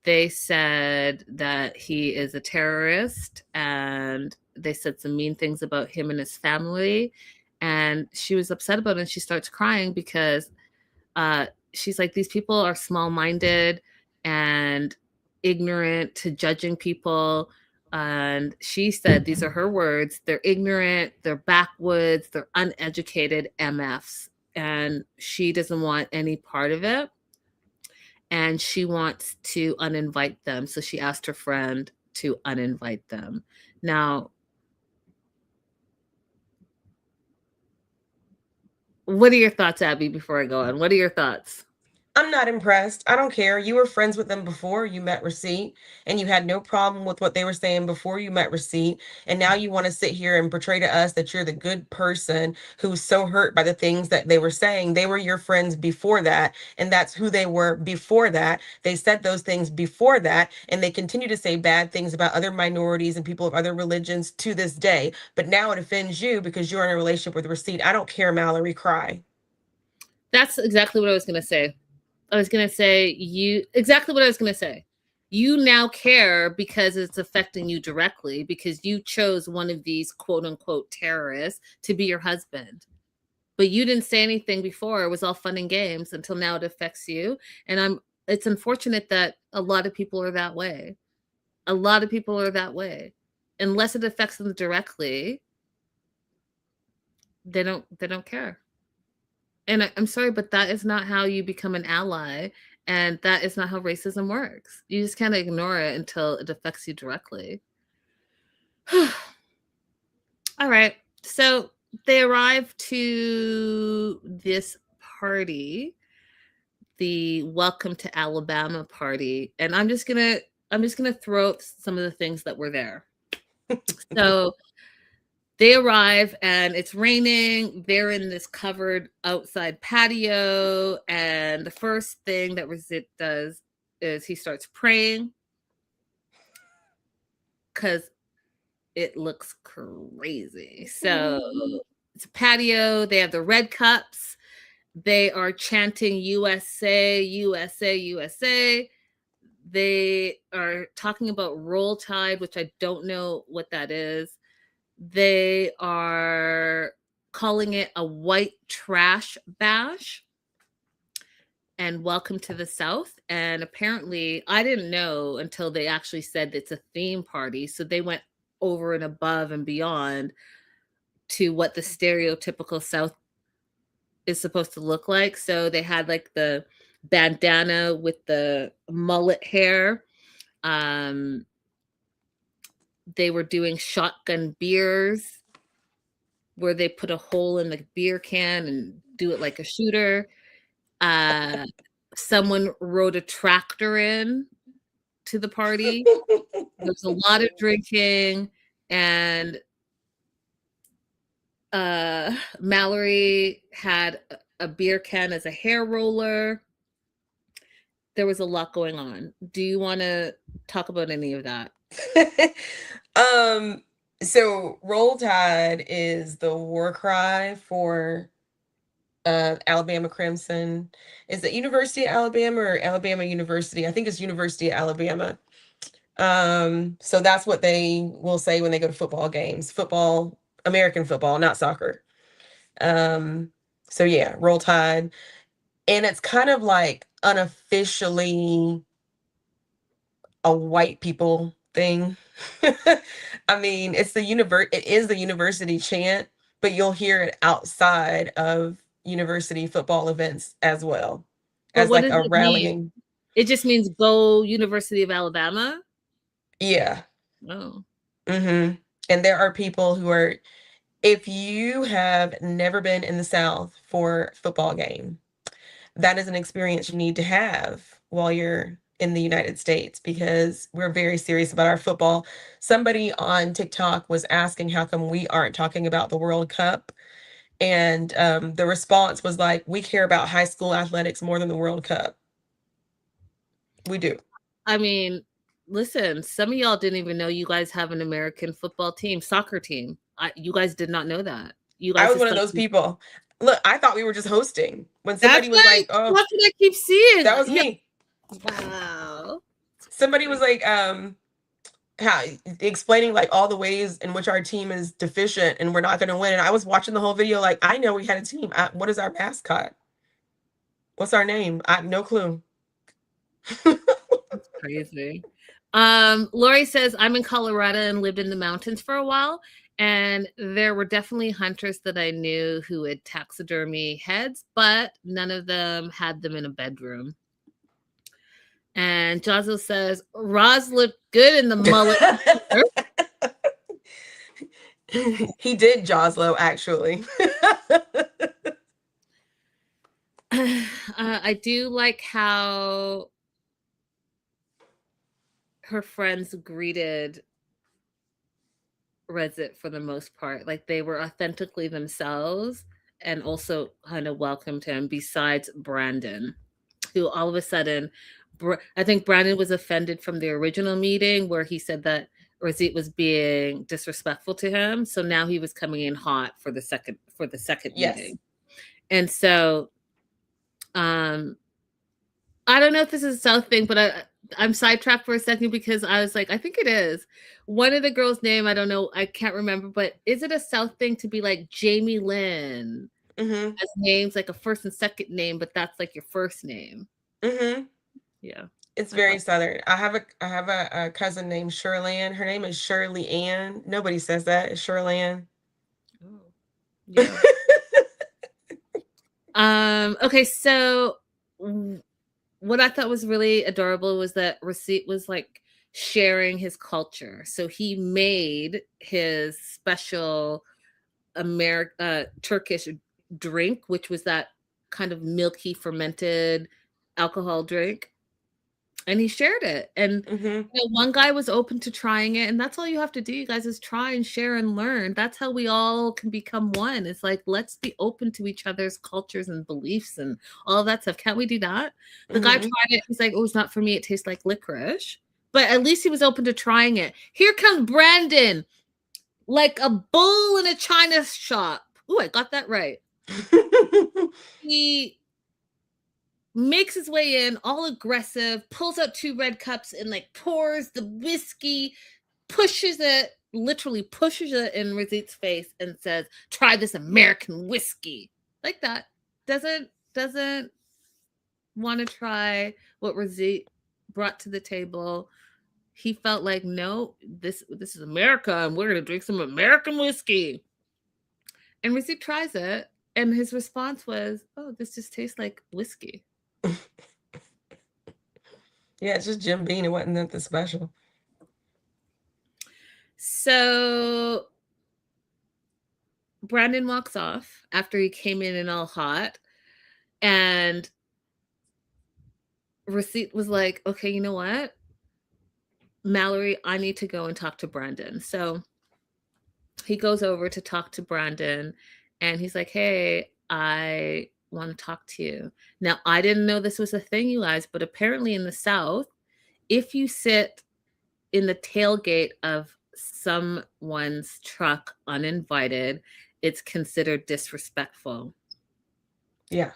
They said that he is a terrorist, and they said some mean things about him and his family. And she was upset about it, and she starts crying because she's like, these people are small-minded and ignorant to judging people. And she said, these are her words, they're ignorant, they're backwoods, they're uneducated MFs. And she doesn't want any part of it. And she wants to uninvite them. So she asked her friend to uninvite them. Now, what are your thoughts, Abby, before I go on? What are your thoughts? I'm not impressed. I don't care. You were friends with them before you met Receipt, and you had no problem with what they were saying before you met Receipt. And now you want to sit here and portray to us that you're the good person who's so hurt by the things that they were saying. They were your friends before that, and that's who they were before that. They said those things before that, and they continue to say bad things about other minorities and people of other religions to this day. But now it offends you because you're in a relationship with Receipt. I don't care, Mallory. Cry. That's exactly what I was going to say. I was going to say exactly what I was going to say. You now care because it's affecting you directly because you chose one of these quote unquote terrorists to be your husband. But you didn't say anything before. It was all fun and games until now it affects you. And it's unfortunate that a lot of people are that way. A lot of people are that way. Unless it affects them directly, they don't care. And I'm sorry, but that is not how you become an ally. And that is not how racism works. You just can't ignore it until it affects you directly. All right. So they arrive to this party, the Welcome to Alabama party, and I'm just gonna throw up some of the things that were there. So they arrive and it's raining. They're in this covered outside patio, and the first thing that Razit does is he starts praying because it looks crazy. So it's a patio. They have the red cups. They are chanting USA, USA, USA. They are talking about Roll Tide, which I don't know what that is. They are calling it a white trash bash and welcome to the South. And apparently, I didn't know until they actually said it's a theme party. So they went over and above and beyond to what the stereotypical South is supposed to look like. So they had like the bandana with the mullet hair. They were doing shotgun beers where they put a hole in the beer can and do it like a shooter. Someone rode a tractor in to the party. There's a lot of drinking, and Mallory had a beer can as a hair roller. There was a lot going on. Do you want to talk about any of that? So Roll Tide is the war cry for Alabama Crimson. Is it University of Alabama or Alabama University? I think it's University of Alabama. So that's what they will say when they go to football games. Football, American football, not soccer. So yeah, Roll Tide. And it's kind of like unofficially a white people thing. I mean, it is the university chant, but you'll hear it outside of university football events as well, But as what like does a it rallying. mean? It just means go University of Alabama? Yeah. Oh. And there are people who are, if you have never been in the South for a football game, that is an experience you need to have while you're in the United States, because we're very serious about our football. Somebody on TikTok was asking how come we aren't talking about the World Cup. And the response was like, we care about high school athletics more than the World Cup. We do. I mean, listen, some of y'all didn't even know you guys have an American football team, soccer team. You guys did not know that. You guys I was just one of thought those people. Look, I thought we were just hosting. When that's somebody was like, oh, that's what I keep seeing. that was Yeah. me. Wow. Somebody was like, how explaining like all the ways in which our team is deficient and we're not going to win. And I was watching the whole video like, I know we had a team. What is our mascot? What's our name? I have no clue. That's crazy. Lori says, I'm in Colorado and lived in the mountains for a while. And there were definitely hunters that I knew who had taxidermy heads, but none of them had them in a bedroom. And Joslo says, Roz looked good in the mullet. He did, Joslo, actually. I do like how her friends greeted Reddit for the most part. Like they were authentically themselves and also kind of welcomed him, besides Brandon, who all of a sudden, I think Brandon was offended from the original meeting where he said that Razit was being disrespectful to him. So now he was coming in hot for the second Yes. meeting. And so I don't know if this is a South thing, but I'm sidetracked for a second because I was like, I think it is. One of the girls' name, I don't know, I can't remember, but is it a South thing to be like Jamie Lynn? As names like a first and second name, but that's like your first name. Yeah. It's very Southern. I have a cousin named Shirlan. Her name is Shirley Ann. Nobody says that. It's Shirlan. Oh. Yeah. Okay, so what I thought was really adorable was that Razit was like sharing his culture. So he made his special Turkish drink, which was that kind of milky fermented alcohol drink, and he shared it. And one guy was open to trying it, and that's all you have to do, you guys, is try and share and learn. That's how we all can become one. It's like, let's be open to each other's cultures and beliefs and all that stuff. Can't we do that? The guy tried it. He's like, oh, it's not for me. It tastes like licorice. But at least he was open to trying it. Here comes Brandon, like a bull in a china shop. Oh, I got that right. He makes his way in, all aggressive, pulls out 2 red cups and like pours the whiskey, literally pushes it in Razit's face and says, try this American whiskey. Like that. Doesn't want to try what Razit brought to the table. He felt like, no, this is America, and we're going to drink some American whiskey. And Razit tries it, and his response was, oh, this just tastes like whiskey. Yeah, it's just Jim Beam. It wasn't nothing special. So Brandon walks off after he came in and all hot, and Razit was like, okay, you know what, Mallory, I need to go and talk to Brandon. So he goes over to talk to Brandon, and he's like, hey, I want to talk to you. Now, I didn't know this was a thing, you guys, but apparently in the South, if you sit in the tailgate of someone's truck uninvited, it's considered disrespectful. Yeah.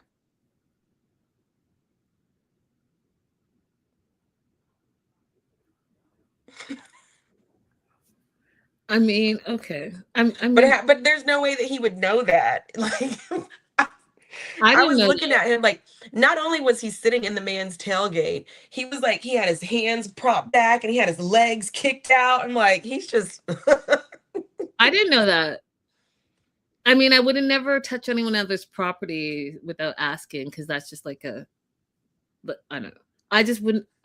I mean, okay. But there's no way that he would know that. Like, I was looking at him like, not only was he sitting in the man's tailgate, he was like, he had his hands propped back and he had his legs kicked out. I'm like, he's just. I didn't know that. I mean, I would have never touched anyone else's property without asking, because that's just like but I don't know. I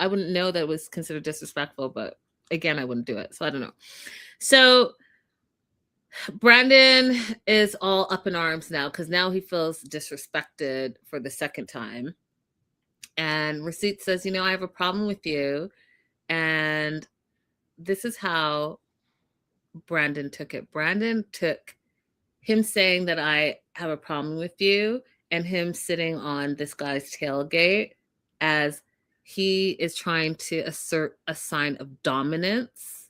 wouldn't know that it was considered disrespectful, but again, I wouldn't do it. So I don't know. So Brandon is all up in arms now, because now he feels disrespected for the second time. And Razit says, you know, I have a problem with you. And this is how Brandon took it. Brandon took him saying that I have a problem with you and him sitting on this guy's tailgate as he is trying to assert a sign of dominance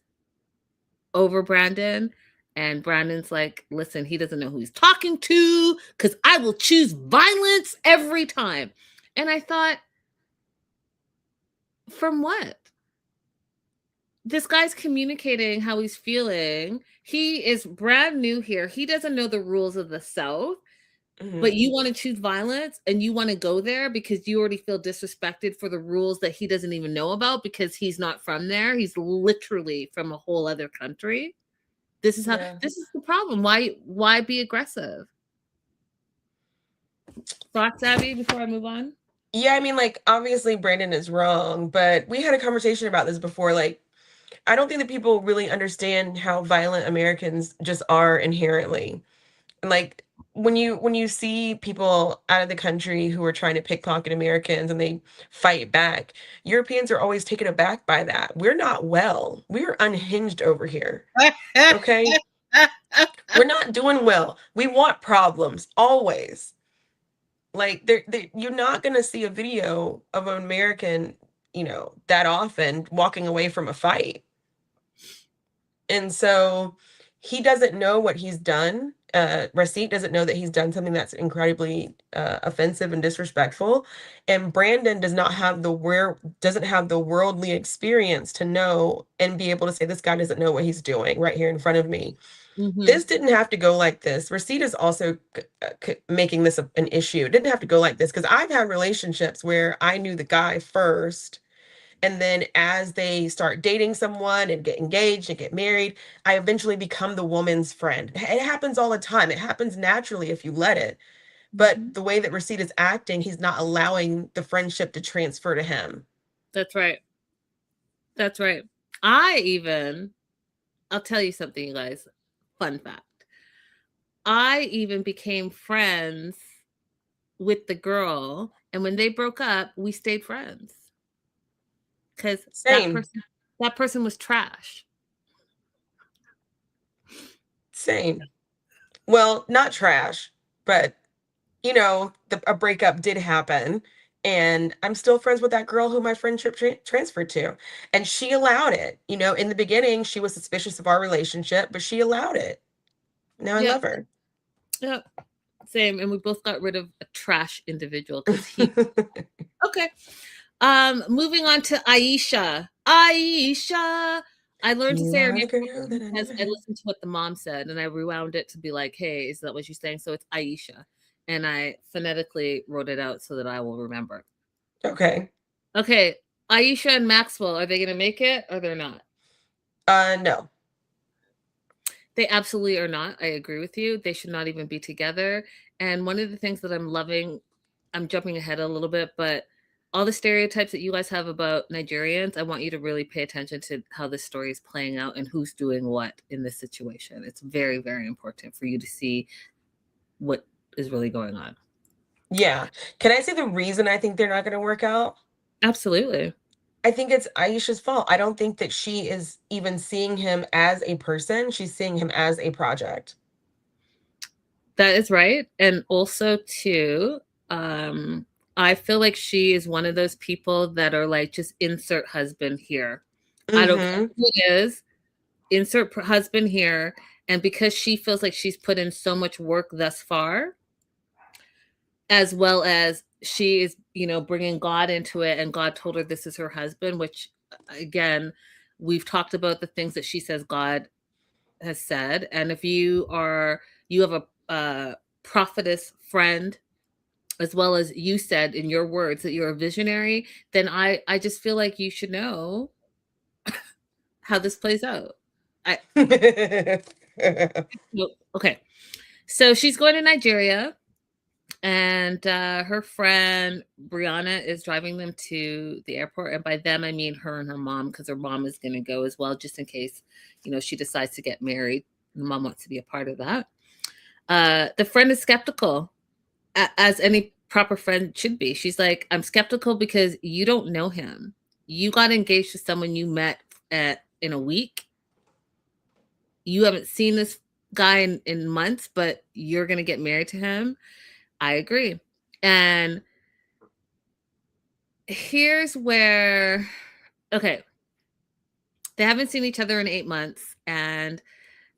over Brandon. And Brandon's like, listen, he doesn't know who he's talking to, because I will choose violence every time. And I thought, from what? This guy's communicating how he's feeling. He is brand new here. He doesn't know the rules of the South. But you want to choose violence, and you want to go there because you already feel disrespected for the rules that he doesn't even know about, because he's not from there. He's literally from a whole other country. This is this is the problem. Why be aggressive? Thoughts, Abby, before I move on? Yeah, I mean, like, obviously Brandon is wrong, but we had a conversation about this before. Like, I don't think that people really understand how violent Americans just are inherently. And like, when you see people out of the country who are trying to pickpocket Americans and they fight back, Europeans are always taken aback by that. We're not well. We're unhinged over here. Okay? We're not doing well. We want problems always. Like, you're not going to see a video of an American, you know, that often walking away from a fight. And so he doesn't know what he's done. Razit doesn't know that he's done something that's incredibly offensive and disrespectful. And Brandon doesn't have the worldly experience to know and be able to say, this guy doesn't know what he's doing right here in front of me. This didn't have to go like this. Razit is also making this an issue. It didn't have to go like this, because I've had relationships where I knew the guy first, and then as they start dating someone and get engaged and get married, I eventually become the woman's friend. It happens all the time. It happens naturally if you let it. But the way that Razit is acting, he's not allowing the friendship to transfer to him. That's right. That's right. I'll tell you something, you guys. Fun fact. I even became friends with the girl, and when they broke up, we stayed friends because Same. that person was trash. Same. Well, not trash, but you know, a breakup did happen. And I'm still friends with that girl who my friendship transferred to. And she allowed it. You know, in the beginning, she was suspicious of our relationship, but she allowed it. Now I love her. Yeah. Same. And we both got rid of a trash individual because he. Okay. Moving on to Aisha. Aisha. I learned to say her name because I listened to what the mom said and I rewound it to be like, hey, is that what she's saying? So it's Aisha. And I phonetically wrote it out so that I will remember. Okay. Okay. Aisha and Maxwell, are they going to make it or they're not? No. They absolutely are not. I agree with you. They should not even be together. And one of the things that I'm loving, I'm jumping ahead a little bit, but all the stereotypes that you guys have about Nigerians, I want you to really pay attention to how this story is playing out and who's doing what in this situation. It's very, very important for you to see what is really going on. Yeah. Can I say the reason I think they're not going to work out? Absolutely. I think it's Aisha's fault. I don't think that she is even seeing him as a person. She's seeing him as a project. That is right. And also, too, I feel like she is one of those people that are like, just insert husband here. I don't care who it is, insert husband here. And because she feels like she's put in so much work thus far, as well as she is, bringing God into it, and God told her this is her husband, which, again, we've talked about the things that she says God has said. And if you have a prophetess friend, as well as you said in your words that you're a visionary, then I just feel like you should know how this plays out. Okay. So she's going to Nigeria, and her friend Brianna is driving them to the airport. And by them, I mean her and her mom, because her mom is going to go as well, just in case, she decides to get married. The mom wants to be a part of that. The friend is skeptical, as any proper friend should be. She's like, I'm skeptical because you don't know him. You got engaged to someone you met in a week. You haven't seen this guy in months, but you're going to get married to him. I agree. And here's where, okay, they haven't seen each other in 8 months. And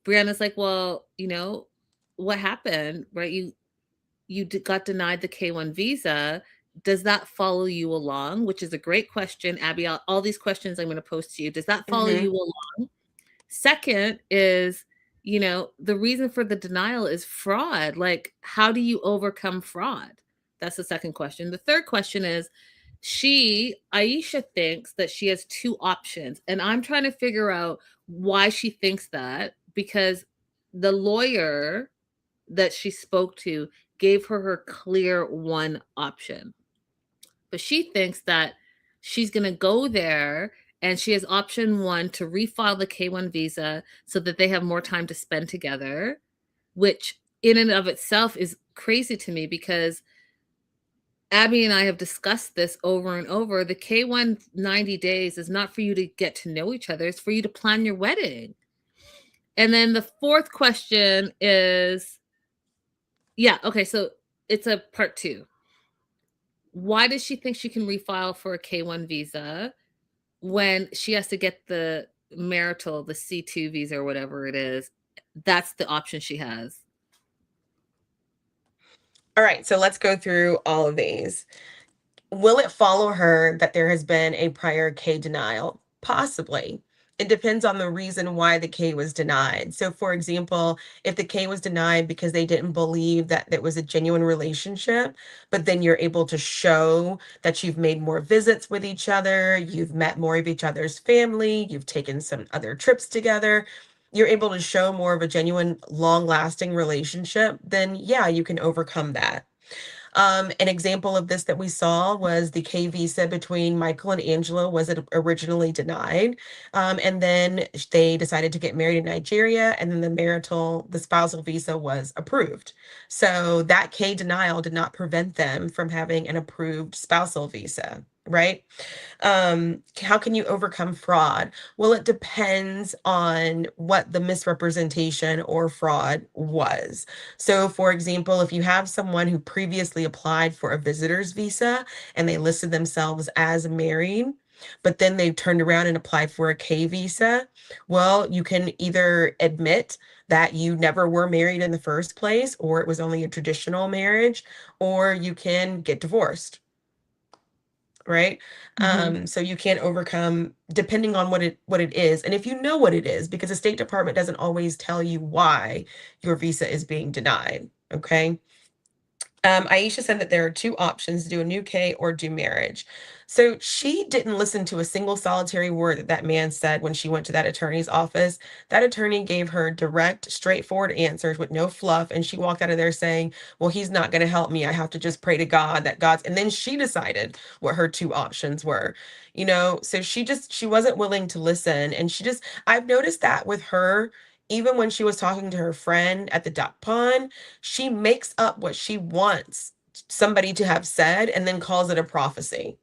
Brianna's like, well, what happened, right? You got denied the K-1 visa. Does that follow you along? Which is a great question, Abby. All these questions I'm going to post to you. Does that follow you along? Second is, the reason for the denial is fraud. Like, how do you overcome fraud? That's the second question. The third question is, Aisha thinks that she has 2 options. And I'm trying to figure out why she thinks that, because the lawyer that she spoke to gave her clear one option. But she thinks that she's going to go there and she has option 1 to refile the K-1 visa so that they have more time to spend together, which in and of itself is crazy to me, because Abby and I have discussed this over and over. The K-1 90 days is not for you to get to know each other. It's for you to plan your wedding. And then the fourth question is, so it's a part 2. Why does she think she can refile for a K-1 visa when she has to get the marital, the C2 visa or whatever it is? That's the option she has. All right, so let's go through all of these. Will it follow her that there has been a prior K denial? Possibly. It depends on the reason why the K was denied. So, for example, if the K was denied because they didn't believe that it was a genuine relationship, but then you're able to show that you've made more visits with each other, you've met more of each other's family, you've taken some other trips together, you're able to show more of a genuine, long-lasting relationship, then yeah, you can overcome that. An example of this that we saw was the K visa between Michael and Angela was originally denied. And then they decided to get married in Nigeria, and then the spousal visa was approved. So that K denial did not prevent them from having an approved spousal visa, right? How can you overcome fraud? Well, it depends on what the misrepresentation or fraud was. So, for example, if you have someone who previously applied for a visitor's visa and they listed themselves as married, but then they turned around and applied for a K visa, well, you can either admit that you never were married in the first place, or it was only a traditional marriage, or you can get divorced, right? So you can't overcome depending on what it is, and if you know what it is, because the State Department doesn't always tell you why your visa is being denied. Okay. Aisha said that there are two options: do a new K or do marriage. So she didn't listen to a single solitary word that that man said when she went to that attorney's office. That attorney gave her direct, straightforward answers with no fluff, and she walked out of there saying, well, he's not going to help me. I have to just pray to God that God's, and then she decided what her two options were. So she wasn't willing to listen, and I've noticed that with her. Even when she was talking to her friend at the duck pond, she makes up what she wants somebody to have said and then calls it a prophecy.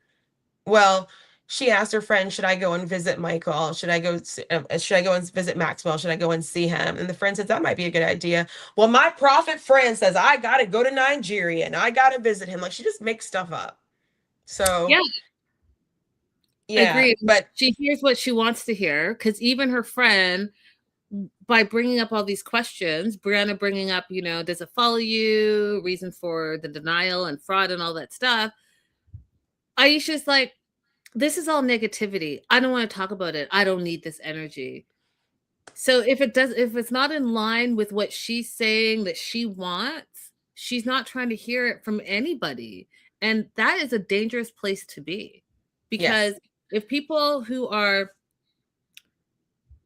Well, she asked her friend, should I go and visit Michael? Should I go and visit Maxwell? Should I go and see him? And the friend says, that might be a good idea. Well, my prophet friend says, I got to go to Nigeria and I got to visit him. Like, she just makes stuff up. So, yeah, Agreed. but she hears what she wants to hear, because even her friend, by bringing up all these questions, Brianna bringing up, does it follow you, reason for the denial and fraud and all that stuff, Aisha's like, this is all negativity. I don't want to talk about it. I don't need this energy. So if it's not in line with what she's saying that she wants, she's not trying to hear it from anybody. And that is a dangerous place to be, because if people who are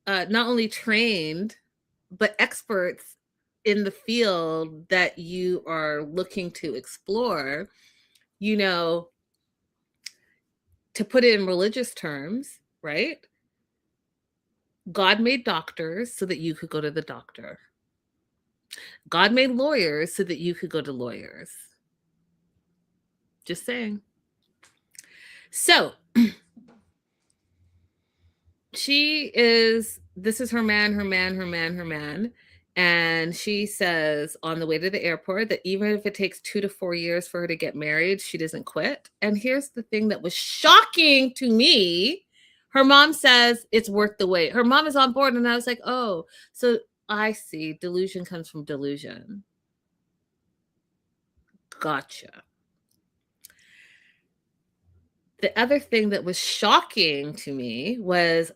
not only trained, but experts in the field that you are looking to explore, to put it in religious terms, right? God made doctors so that you could go to the doctor. God made lawyers so that you could go to lawyers. Just saying. So this is her man. And she says on the way to the airport that even if it takes 2 to 4 years for her to get married, she doesn't quit. And here's the thing that was shocking to me. Her mom says it's worth the wait. Her mom is on board. And I was like, oh, so I see. Delusion comes from delusion. Gotcha. The other thing that was shocking to me was,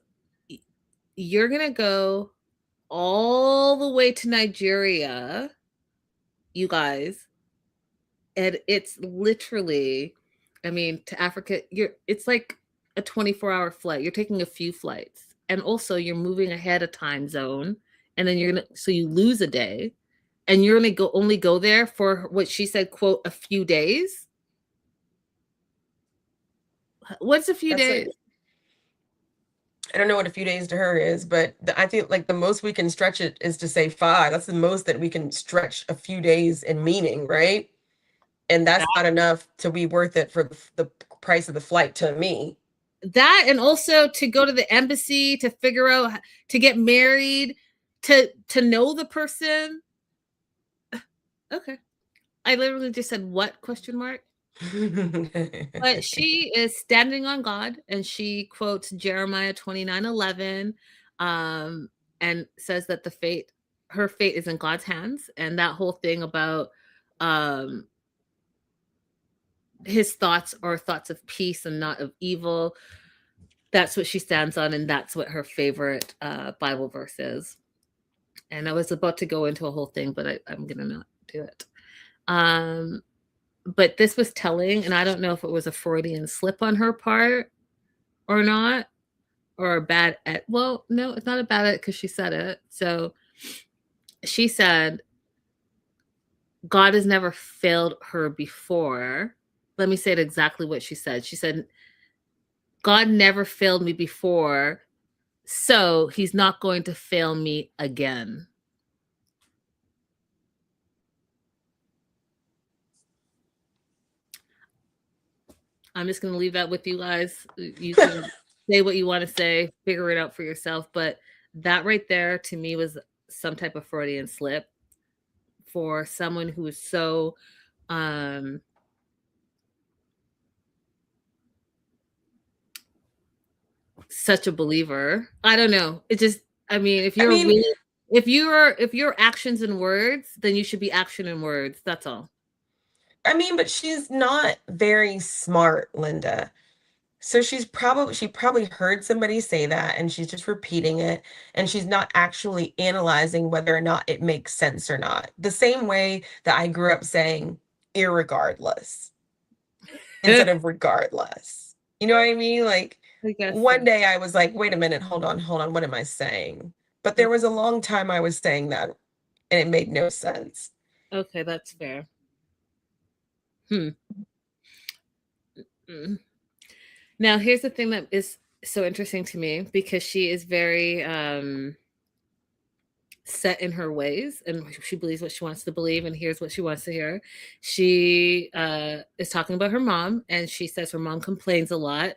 you're going to go all the way to Nigeria, you guys, and it's literally, to Africa, it's like a 24-hour flight. You're taking a few flights, and also you're moving ahead a time zone, and then so you lose a day, and you're gonna only go there for what she said, quote, a few days. What's a few days? I don't know what a few days to her is, but I think like the most we can stretch it is to say 5. That's the most that we can stretch a few days in meaning, right? And that's not enough to be worth it for the price of the flight to me. That, and also to go to the embassy, to figure out, to get married, to know the person. Okay. I literally just said, what, question mark? But she is standing on God, and she quotes Jeremiah 29:11, and says that her fate is in God's hands. And that whole thing about his thoughts are thoughts of peace and not of evil, that's what she stands on, and that's what her favorite Bible verse is. And I was about to go into a whole thing, but I'm gonna not do it. But this was telling, and I don't know if it was a Freudian slip on her part or not, or a bad well, no, it's not a bad because she said it. So she said God has never failed her before. Let me say it exactly what she said. She said, God never failed me before, so he's not going to fail me again. I'm just going to leave that with you guys. You can say what you want to say, figure it out for yourself. But that right there to me was some type of Freudian slip for someone who is so such a believer. I don't know. It just, I mean, if your actions and words, then you should be action and words. That's all. I mean, but she's not very smart, Linda. So she probably heard somebody say that and she's just repeating it and she's not actually analyzing whether or not it makes sense or not. The same way that I grew up saying irregardless instead of regardless. You know what I mean? Like one day I was like, wait a minute, hold on, what am I saying? But there was a long time I was saying that and it made no sense. Okay, that's fair. Now, here's the thing that is so interesting to me because she is very set in her ways and she believes what she wants to believe and hears what she wants to hear. She is talking about her mom and she says her mom complains a lot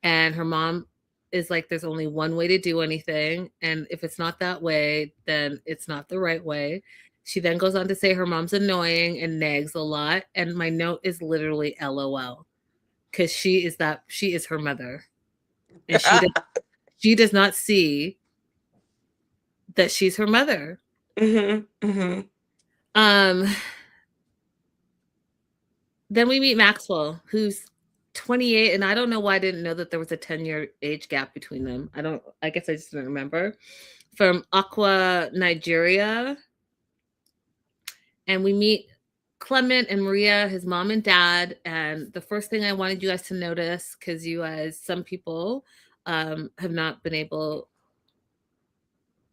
and her mom is like, there's only one way to do anything. And if it's not that way, then it's not the right way. She then goes on to say her mom's annoying and nags a lot. And my note is literally LOL. Because she is her mother. And she does not see that she's her mother. Mm-hmm. Mm-hmm. Then we meet Maxwell, who's 28, and I don't know why I didn't know that there was a 10-year age gap between them. I guess I just didn't remember. From Aqua, Nigeria. And we meet Clement and Maria, his mom and dad. And the first thing I wanted you guys to notice, because you guys, some people have not been able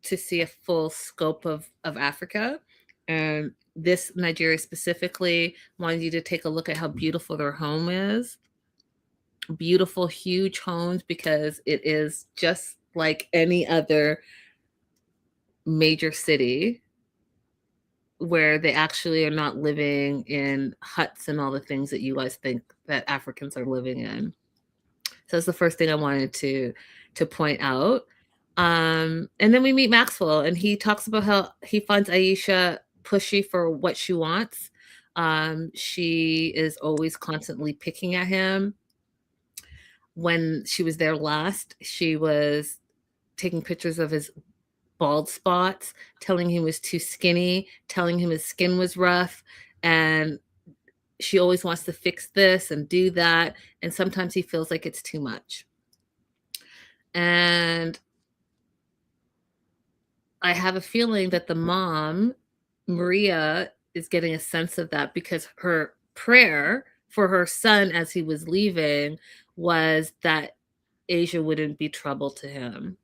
to see a full scope of Africa. And this Nigeria specifically wanted you to take a look at how beautiful their home is. Beautiful, huge homes, because it is just like any other major city where they actually are not living in huts and all the things that you guys think that Africans are living in. So that's the first thing I wanted to point out. And then we meet Maxwell and he talks about how he finds Aisha pushy for what she wants. She is always constantly picking at him. When she was there last, she was taking pictures of his bald spots, telling him he was too skinny, telling him his skin was rough, and she always wants to fix this and do that, and sometimes he feels like it's too much. And I have a feeling that the mom, Maria, is getting a sense of that because her prayer for her son as he was leaving was that Asia wouldn't be trouble to him.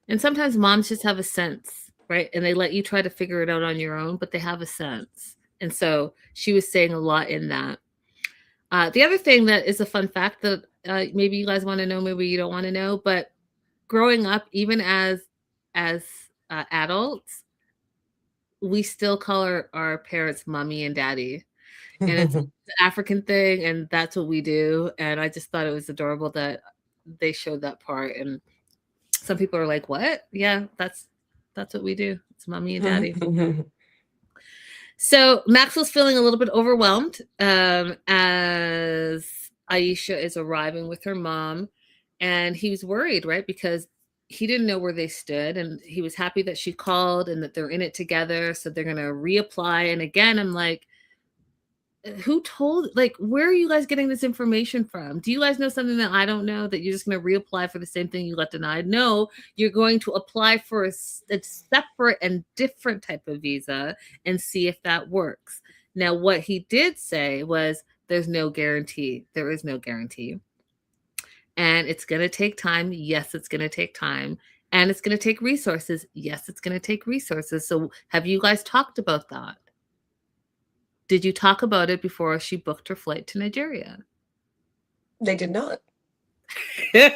And sometimes moms just have a sense, right? And they let you try to figure it out on your own, but they have a sense. And so she was saying a lot in that. The other thing that is a fun fact that maybe you guys want to know, maybe you don't want to know, but growing up, even as adults, we still call our parents mommy and daddy. And it's an African thing, and that's what we do. And I just thought it was adorable that they showed that part. And some people are like, what? Yeah, that's what we do. It's mommy and daddy. So Maxwell's feeling a little bit overwhelmed as Aisha is arriving with her mom. And he was worried, right? Because he didn't know where they stood. And he was happy that she called and that they're in it together. So they're going to reapply. And again, I'm like, who told, like, where are you guys getting this information from? Do you guys know something that I don't know, that you're just going to reapply for the same thing you got denied? No, you're going to apply for a separate and different type of visa and see if that works. Now, what he did say was there's no guarantee. There is no guarantee. And it's going to take time. Yes, it's going to take time. And it's going to take resources. Yes, it's going to take resources. So have you guys talked about that? Did you talk about it before she booked her flight to Nigeria? They did not. They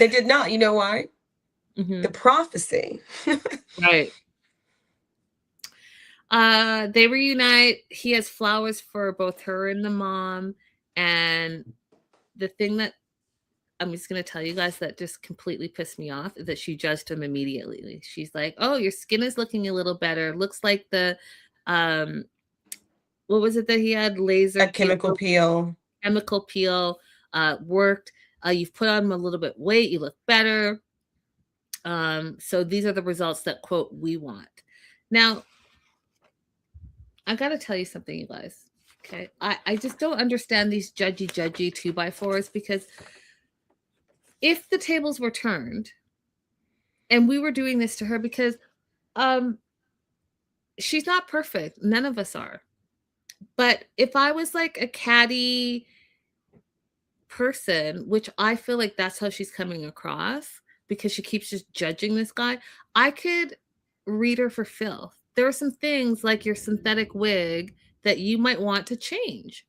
They did not. You know why? The prophecy. Right. They reunite. He has flowers for both her and the mom. And the thing that I'm just going to tell you guys that just completely pissed me off is that she judged him immediately. She's like, oh, your skin is looking a little better. Looks like the, what was it that he had? Laser. A chemical peel. Chemical peel worked. You've put on a little bit weight. You look better. So these are the results that, quote, we want. Now, I got to tell you something, you guys. Okay. I just don't understand these judgy 2x4s, because if the tables were turned and we were doing this to her, because she's not perfect. None of us are. But if I was like a catty person, which I feel like that's how she's coming across, because she keeps just judging this guy, I could read her for filth. There are some things like your synthetic wig that you might want to change.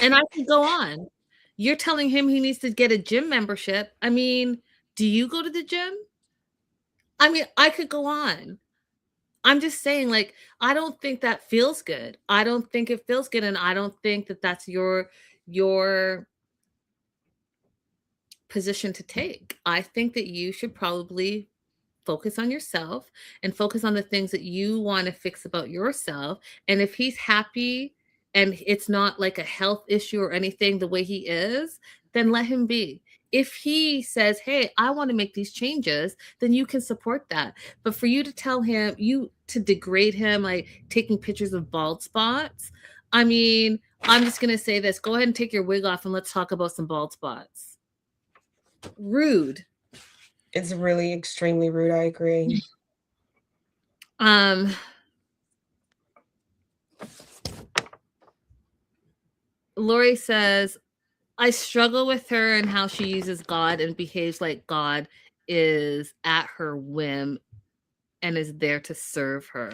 And I could go on. You're telling him he needs to get a gym membership. I mean, do you go to the gym? I mean, I could go on. I'm just saying, like, I don't think that feels good. I don't think it feels good. And I don't think that that's your position to take. I think that you should probably focus on yourself and focus on the things that you want to fix about yourself. And if he's happy and it's not like a health issue or anything the way he is, then let him be. If he says, hey, I want to make these changes, then you can support that. But for you to tell him, to degrade him, like taking pictures of bald spots, I mean, I'm just going to say this. Go ahead and take your wig off and let's talk about some bald spots. Rude. It's really extremely rude. I agree. Lori says, I struggle with her and how she uses God and behaves like God is at her whim and is there to serve her.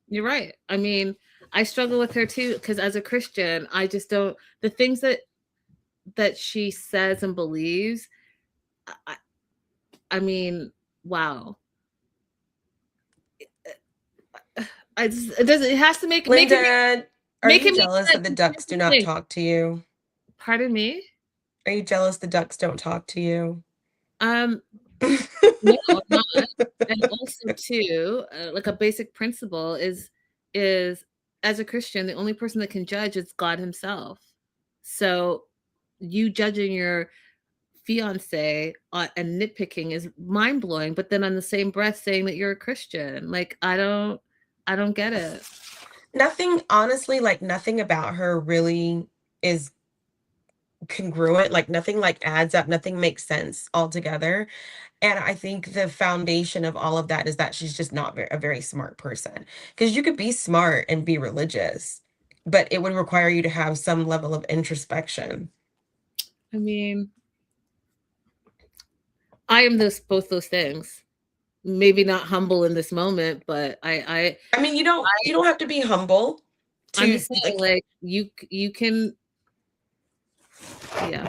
You're right. I mean, I struggle with her too, because as a Christian, I just don't, the things that she says and believes, I mean, wow. It has to make Linda, are make you it jealous that the ducks do not talk to you? Pardon me? Are you jealous the ducks don't talk to you? No, I'm not. And also too, like a basic principle is as a Christian, the only person that can judge is God himself. So you judging your fiance and nitpicking is mind-blowing, but then on the same breath saying that you're a Christian, like I don't get it. Nothing, honestly, like nothing about her really is congruent. Like nothing like adds up, nothing makes sense altogether. And I think the foundation of all of that is that she's just not a very smart person, because you could be smart and be religious, but it would require you to have some level of introspection. I mean, I am both those things. Maybe not humble in this moment, but I mean, you don't have to be humble. I'm just saying, like you can, yeah.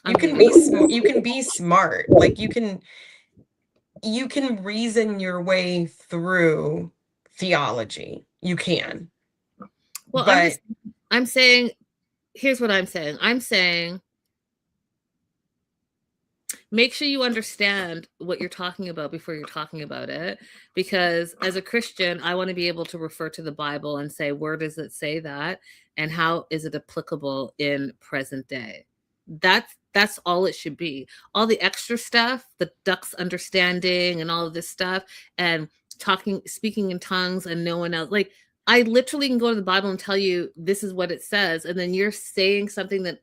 You can be smart. Like you can reason your way through theology. You can. Well, but I'm saying, here's what I'm saying. I'm saying, make sure you understand what you're talking about before you're talking about it. Because as a Christian, I want to be able to refer to the Bible and say, where does it say that? And how is it applicable in present day? That's all it should be. All the extra stuff, the ducks understanding and all of this stuff, and speaking in tongues and no one else. Like, I literally can go to the Bible and tell you this is what it says, and then you're saying something that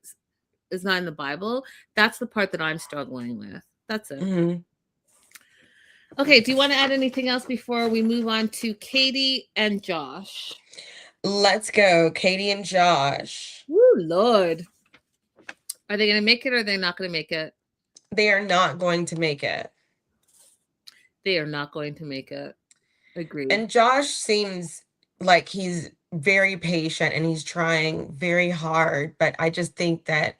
is not in the Bible. That's the part that I'm struggling with. That's it. Mm-hmm. Okay, do you want to add anything else before we move on to Katie and Josh? Let's go, Katie and Josh. Woo, Lord. Are they going to make it, or are they not going to make it? They are not going to make it. They are not going to make it. Agreed. And Josh seems like he's very patient and he's trying very hard, but I just think that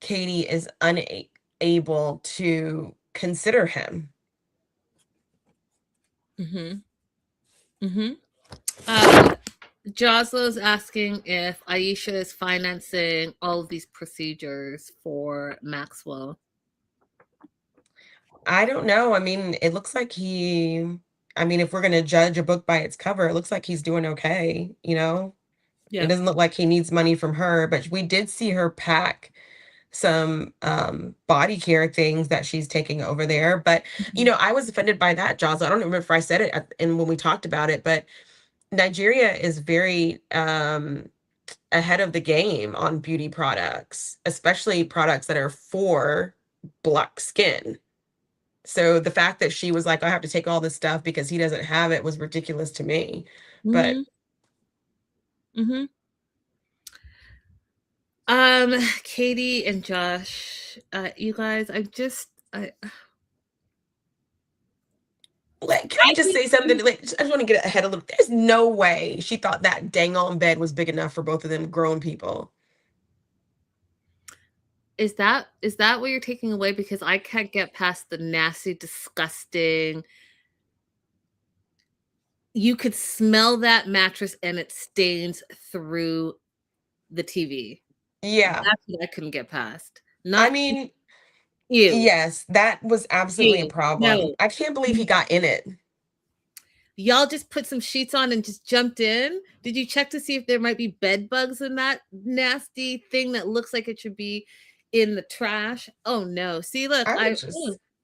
Katie is unable to consider him. Mm-hmm. Josla's asking if Aisha is financing all of these procedures for Maxwell. I don't know. I mean, it looks like if we're going to judge a book by its cover, it looks like he's doing okay, you know? Yeah. It doesn't look like he needs money from her, but we did see her pack some body care things that she's taking over there. But, I was offended by that, Jaws. I don't remember if I said it and when we talked about it, but Nigeria is very ahead of the game on beauty products, especially products that are for black skin. So the fact that she was like, I have to take all this stuff because he doesn't have it was ridiculous to me. But Katie and Josh, you guys, can I just say something? Like, I just want to get ahead a little. There's no way she thought that dang on bed was big enough for both of them grown people. Is that what you're taking away? Because I can't get past the nasty, disgusting. You could smell that mattress and it stains through the TV. Yeah. That's what I couldn't get past. Ew. Yes, that was absolutely a problem. No. I can't believe he got in it. Y'all just put some sheets on and just jumped in. Did you check to see if there might be bed bugs in that nasty thing that looks like it should be in the trash? Oh no. See, look,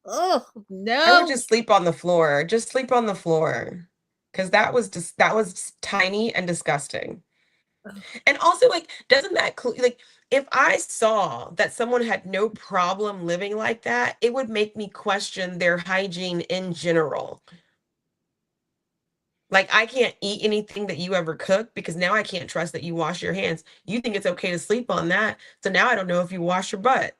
oh no. I would just sleep on the floor. Just sleep on the floor. Because that was tiny and disgusting. And also, like, doesn't that if I saw that someone had no problem living like that, it would make me question their hygiene in general. Like, I can't eat anything that you ever cook because now I can't trust that you wash your hands. You think it's okay to sleep on that. So now I don't know if you wash your butt.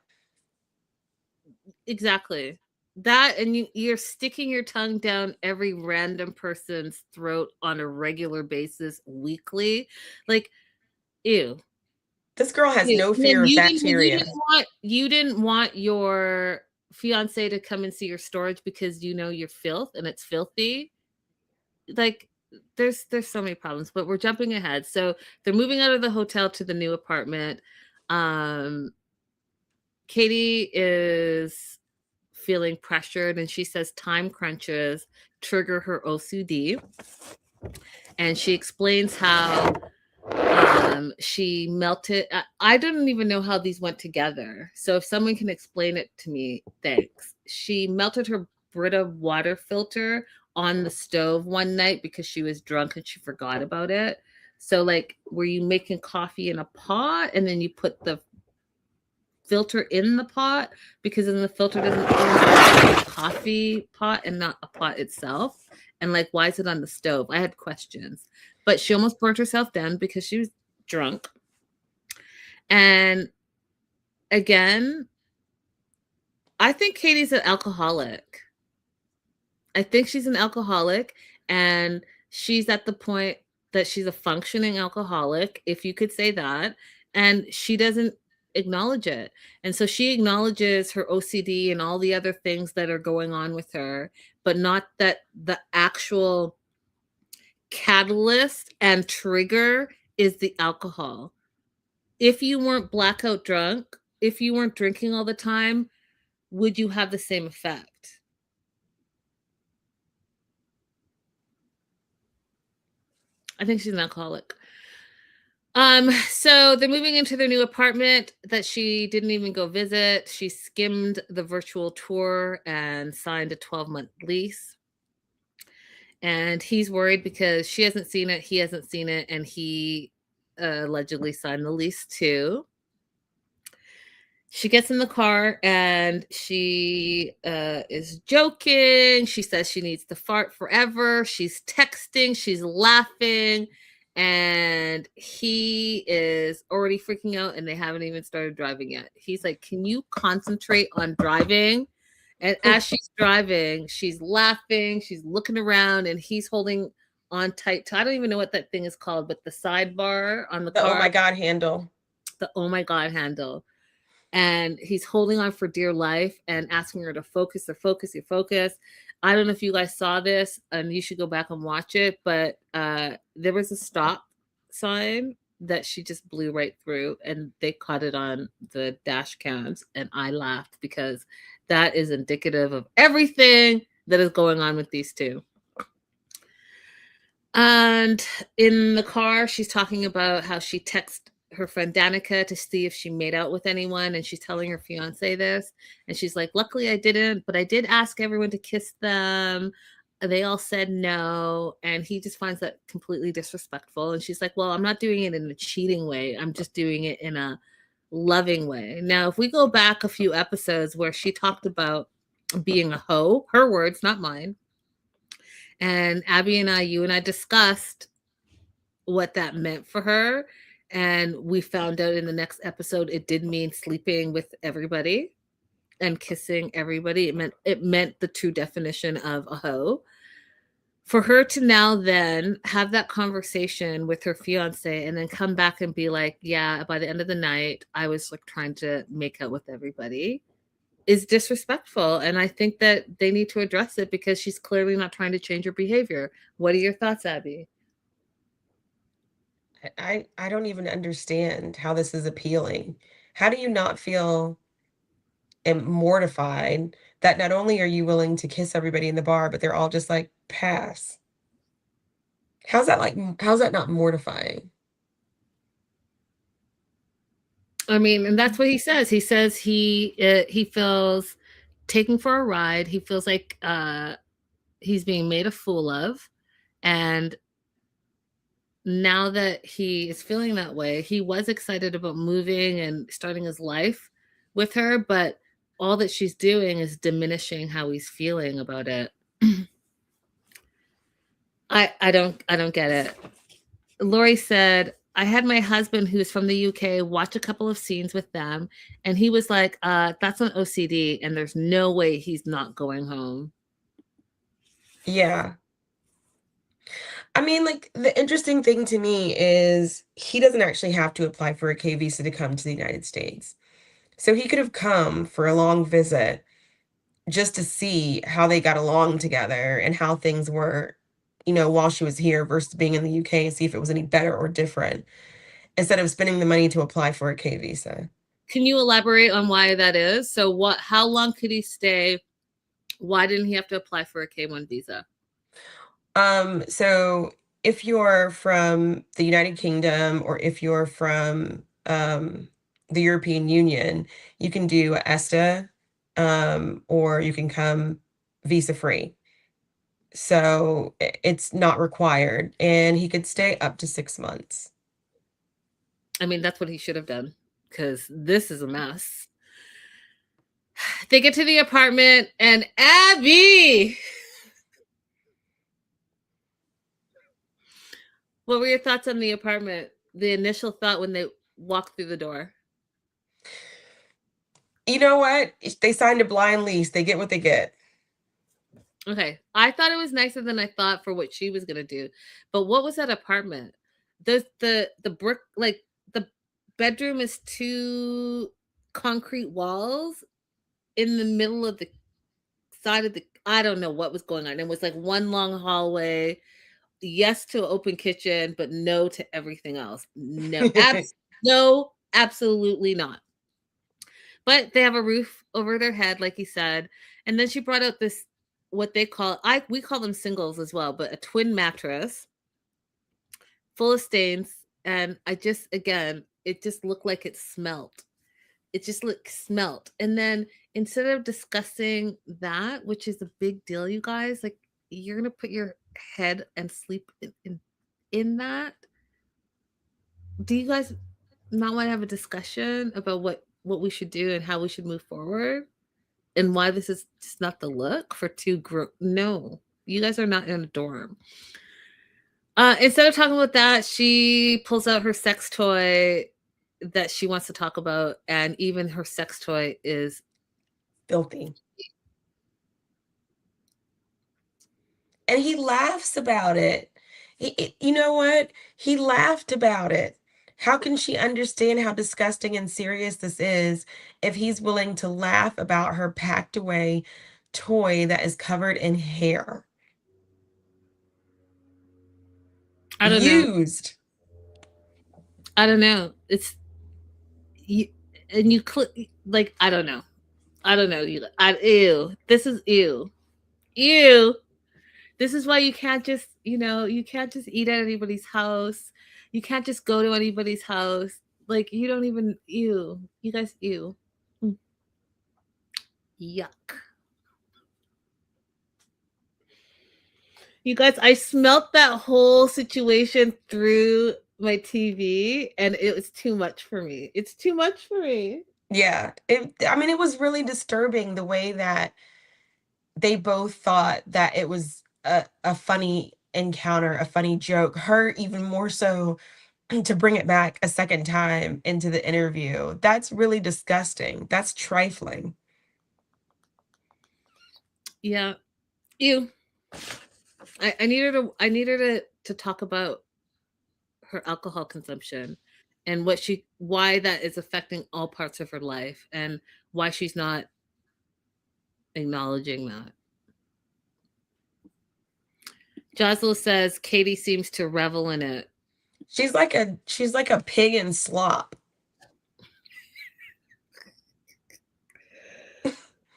Exactly. That, and you're sticking your tongue down every random person's throat on a regular basis weekly. Like, ew. This girl has no fear of bacteria. You didn't want your fiance to come and see your storage because your filth and it's filthy. Like, there's so many problems, but we're jumping ahead. So they're moving out of the hotel to the new apartment. Katie is feeling pressured and she says time crunches trigger her OCD. And she explains how she melted. I didn't even know how these went together. So if someone can explain it to me, thanks. She melted her Brita water filter on the stove one night because she was drunk and she forgot about it. So, like, were you making coffee in a pot and then you put the filter in the pot? Because then the filter doesn't a coffee pot and not a pot itself. And like, why is it on the stove? I had questions. But she almost burnt herself down because she was drunk. And again, I think Katie's an alcoholic. I think she's an alcoholic, and she's at the point that she's a functioning alcoholic, if you could say that, and she doesn't acknowledge it. And so she acknowledges her OCD and all the other things that are going on with her, but not that the actual catalyst and trigger is the alcohol. If you weren't blackout drunk, if you weren't drinking all the time, would you have the same effect? I think she's an alcoholic. So they're moving into their new apartment that she didn't even go visit. She skimmed the virtual tour and signed a 12-month lease. And he's worried because she hasn't seen it, he hasn't seen it, and he allegedly signed the lease too. She gets in the car and she is joking. She says she needs to fart forever. She's texting, she's laughing, and he is already freaking out and they haven't even started driving yet. He's like, can you concentrate on driving? And as she's driving, she's laughing, she's looking around, and he's holding on tight to, I don't even know what that thing is called, but the sidebar on the car. Oh my God handle. The oh my God handle. And he's holding on for dear life and asking her to focus, or focus, your focus. I don't know if you guys saw this, and you should go back and watch it, but there was a stop sign that she just blew right through, and they caught it on the dash cams, and I laughed because that is indicative of everything that is going on with these two. And in the car, she's talking about how she texted her friend Danica to see if she made out with anyone, and she's telling her fiance this, and she's like, luckily I didn't, but I did ask everyone to kiss them. They all said no, and he just finds that completely disrespectful. And she's like, well, I'm not doing it in a cheating way, I'm just doing it in a loving way. Now, if we go back a few episodes where she talked about being a hoe, her words, not mine, and Abby and you and I discussed what that meant for her. And we found out in the next episode, it did mean sleeping with everybody and kissing everybody. It meant the true definition of a hoe. For her to now then have that conversation with her fiance and then come back and be like, yeah, by the end of the night, I was like trying to make out with everybody, is disrespectful. And I think that they need to address it because she's clearly not trying to change her behavior. What are your thoughts, Abby? I don't even understand how this is appealing. How do you not feel mortified that not only are you willing to kiss everybody in the bar, but they're all just like, pass? How's that not mortifying? I mean, and that's what he says. He says he feels taken for a ride. He feels like he's being made a fool of, and now that he is feeling that way, he was excited about moving and starting his life with her, but all that she's doing is diminishing how he's feeling about it. I don't get it. Lori said, I had my husband, who's from the UK, watch a couple of scenes with them, and he was like, that's an OCD, and there's no way he's not going home. Yeah. I mean, like, the interesting thing to me is he doesn't actually have to apply for a K visa to come to the United States. So he could have come for a long visit just to see how they got along together and how things were, while she was here versus being in the UK, and see if it was any better or different, instead of spending the money to apply for a K visa. Can you elaborate on why that is? So how long could he stay? Why didn't he have to apply for a K1 visa? So if you're from the United Kingdom, or if you're from the European Union, you can do ESTA, or you can come visa free. So it's not required, and he could stay up to 6 months. I mean, that's what he should have done, because this is a mess. They get to the apartment, and Abby, what were your thoughts on the apartment? The initial thought when they walked through the door? You know what? They signed a blind lease. They get what they get. Okay. I thought it was nicer than I thought for what she was going to do. But what was that apartment? The brick, like the bedroom is 2 concrete walls in the middle of the side of the, I don't know what was going on. It was like one long hallway. Yes to an open kitchen, but no to everything else. No, no, absolutely not. But they have a roof over their head, like you said. And then she brought out this, what they call, we call them singles as well, but a twin mattress full of stains. And it just looked like it smelt. It just smelt. And then instead of discussing that, which is a big deal, you guys, like, you're going to put your head and sleep in that. Do you guys not want to have a discussion about what we should do and how we should move forward, and why this is just not the look for no, you guys are not in a dorm. Instead of talking about that, she pulls out her sex toy that she wants to talk about, and even her sex toy is filthy. And he laughs about it. You know what? He laughed about it. How can she understand how disgusting and serious this is if he's willing to laugh about her packed away toy that is covered in hair? I don't know. Used. I don't know. It's you, and you like I don't know. I don't know. Ew. This is ew. Ew. This is why you can't just, you can't just eat at anybody's house. You can't just go to anybody's house. Like, you don't even, ew. You guys, ew. Mm. Yuck. You guys, I smelt that whole situation through my TV and it was too much for me. It's too much for me. Yeah. I mean, it was really disturbing the way that they both thought that it was a funny encounter, a funny joke. Her even more so to bring it back a second time into the interview. That's really disgusting. That's trifling. Yeah. Ew. I need her to talk about her alcohol consumption and why that is affecting all parts of her life and why she's not acknowledging that. Joslo says Katie seems to revel in it. She's like a pig in slop.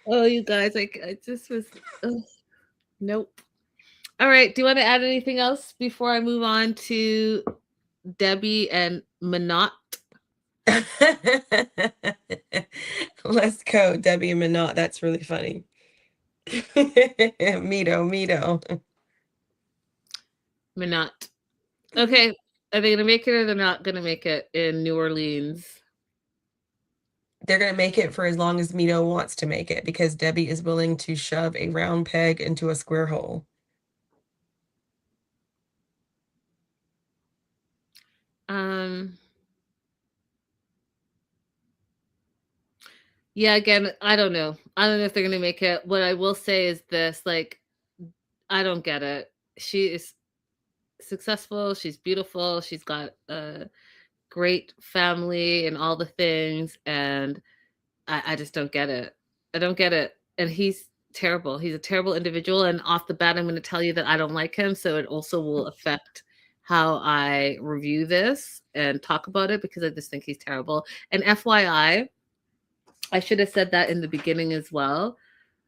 Oh, you guys, I just was nope. All right, do you want to add anything else before I move on to Debbie and Minot? Let's go, Debbie and Minot. That's really funny. Mito. Minot. Okay, are they gonna make it or they're not gonna make it in New Orleans? They're gonna make it for as long as Mito wants to make it because Debbie is willing to shove a round peg into a square hole. Yeah, again, I don't know. I don't know if they're gonna make it. What I will say is this, like, I don't get it. She is successful, she's beautiful, she's got a great family and all the things, and I just don't get it. I don't get it. And he's terrible. He's a terrible individual. And off the bat, I'm going to tell you that I don't like him. So it also will affect how I review this and talk about it because I just think he's terrible. And FYI, I should have said that in the beginning as well.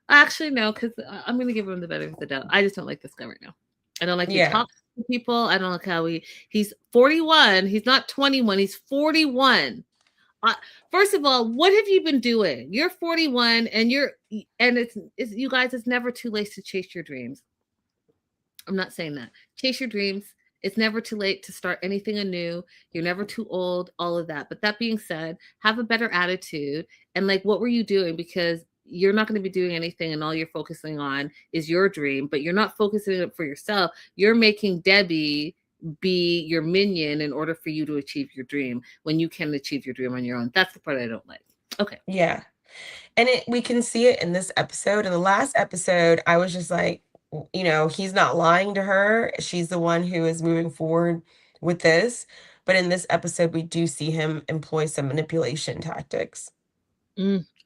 Actually, no, because I'm going to give him the benefit of the doubt. I just don't like this guy right now. I don't like he talks to people. I don't like how he's 41. He's not 21. He's 41. First of all, what have you been doing? You're 41 and it's you guys, it's never too late to chase your dreams. I'm not saying that. Chase your dreams. It's never too late to start anything anew. You're never too old, all of that. But that being said, have a better attitude. And like, what were you doing? Because you're not going to be doing anything and all you're focusing on is your dream, but you're not focusing it for yourself. You're making Debbie be your minion in order for you to achieve your dream when you can achieve your dream on your own. That's the part I don't like. Okay. Yeah. And we can see it in this episode. In the last episode, I was just like, he's not lying to her. She's the one who is moving forward with this. But in this episode, we do see him employ some manipulation tactics.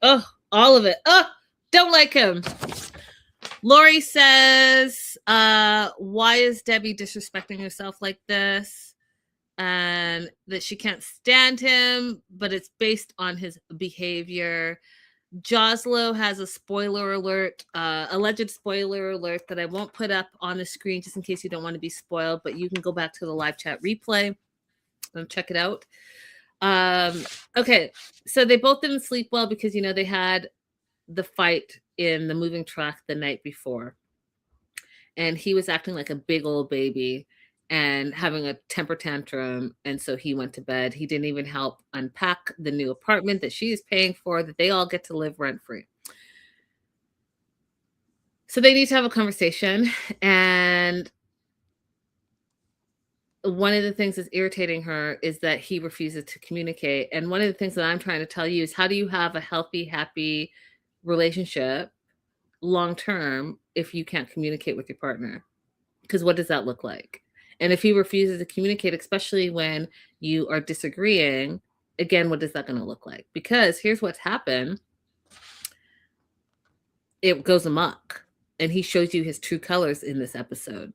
Oh, all of it. Oh, don't like him. Lori says, why is Debbie disrespecting herself like this? And that she can't stand him, but it's based on his behavior. Joslo has a spoiler alert, alleged spoiler alert that I won't put up on the screen just in case you don't want to be spoiled, but you can go back to the live chat replay and check it out. Okay, so they both didn't sleep well because, they had the fight in the moving truck the night before. And he was acting like a big old baby and having a temper tantrum. And so he went to bed. He didn't even help unpack the new apartment that she is paying for, that they all get to live rent-free. So they need to have a conversation. And one of the things that's irritating her is that he refuses to communicate. And one of the things that I'm trying to tell you is, how do you have a healthy, happy relationship long-term if you can't communicate with your partner? Because what does that look like? And if he refuses to communicate, especially when you are disagreeing, again, what is that going to look like? Because here's what's happened. It goes amok. And he shows you his true colors in this episode.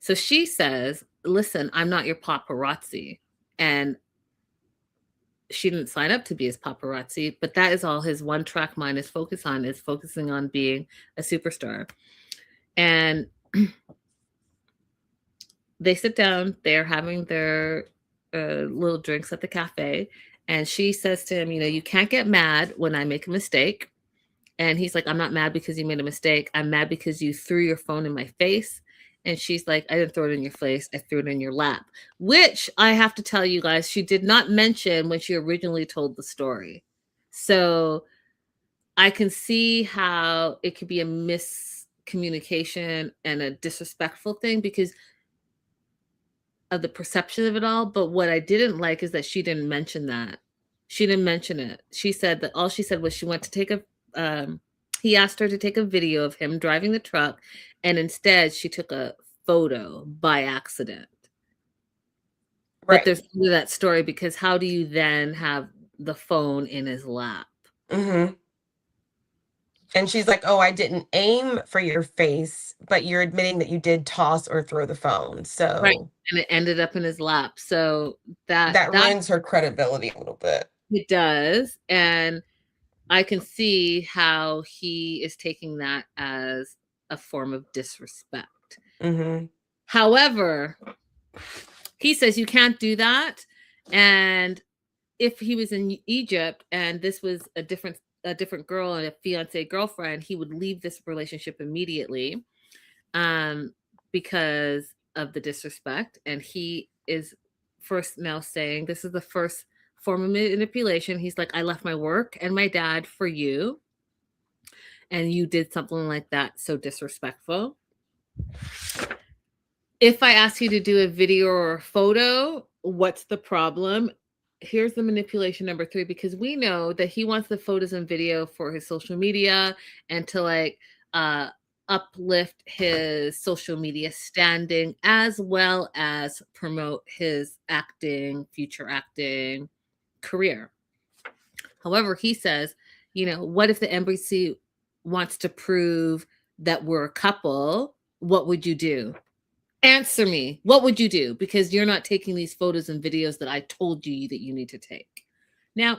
So she says, listen, I'm not your paparazzi. And she didn't sign up to be his paparazzi, but that is all his one track mind is focusing on being a superstar. And they sit down, they're having their little drinks at the cafe. And she says to him, you can't get mad when I make a mistake. And he's like, I'm not mad because you made a mistake. I'm mad because you threw your phone in my face. And she's like, I didn't throw it in your face. I threw it in your lap, which I have to tell you guys, she did not mention when she originally told the story. So I can see how it could be a miscommunication and a disrespectful thing because of the perception of it all. But what I didn't like is that she didn't mention that. She didn't mention it. She said that all she said was she went to take he asked her to take a video of him driving the truck, and instead she took a photo by accident. Right. But there's that story because how do you then have the phone in his lap? Mm-hmm. And she's like, oh, I didn't aim for your face, but you're admitting that you did toss or throw the phone. So right. And it ended up in his lap. So that ruins her credibility a little bit. It does. And I can see how he is taking that as a form of disrespect. Mm-hmm. However, he says you can't do that. And if he was in Egypt and this was a different girl and a fiance girlfriend, he would leave this relationship immediately because of the disrespect. And he is first now saying this is the first form of manipulation. He's like, I left my work and my dad for you. And you did something like that. So disrespectful. If I ask you to do a video or a photo, what's the problem? Here's the manipulation number 3, because we know that he wants the photos and video for his social media and to like uplift his social media standing as well as promote his future acting career. However, he says, what if the embassy wants to prove that we're a couple? What would you do? Answer me. What would you do? Because you're not taking these photos and videos that I told you that you need to take. Now,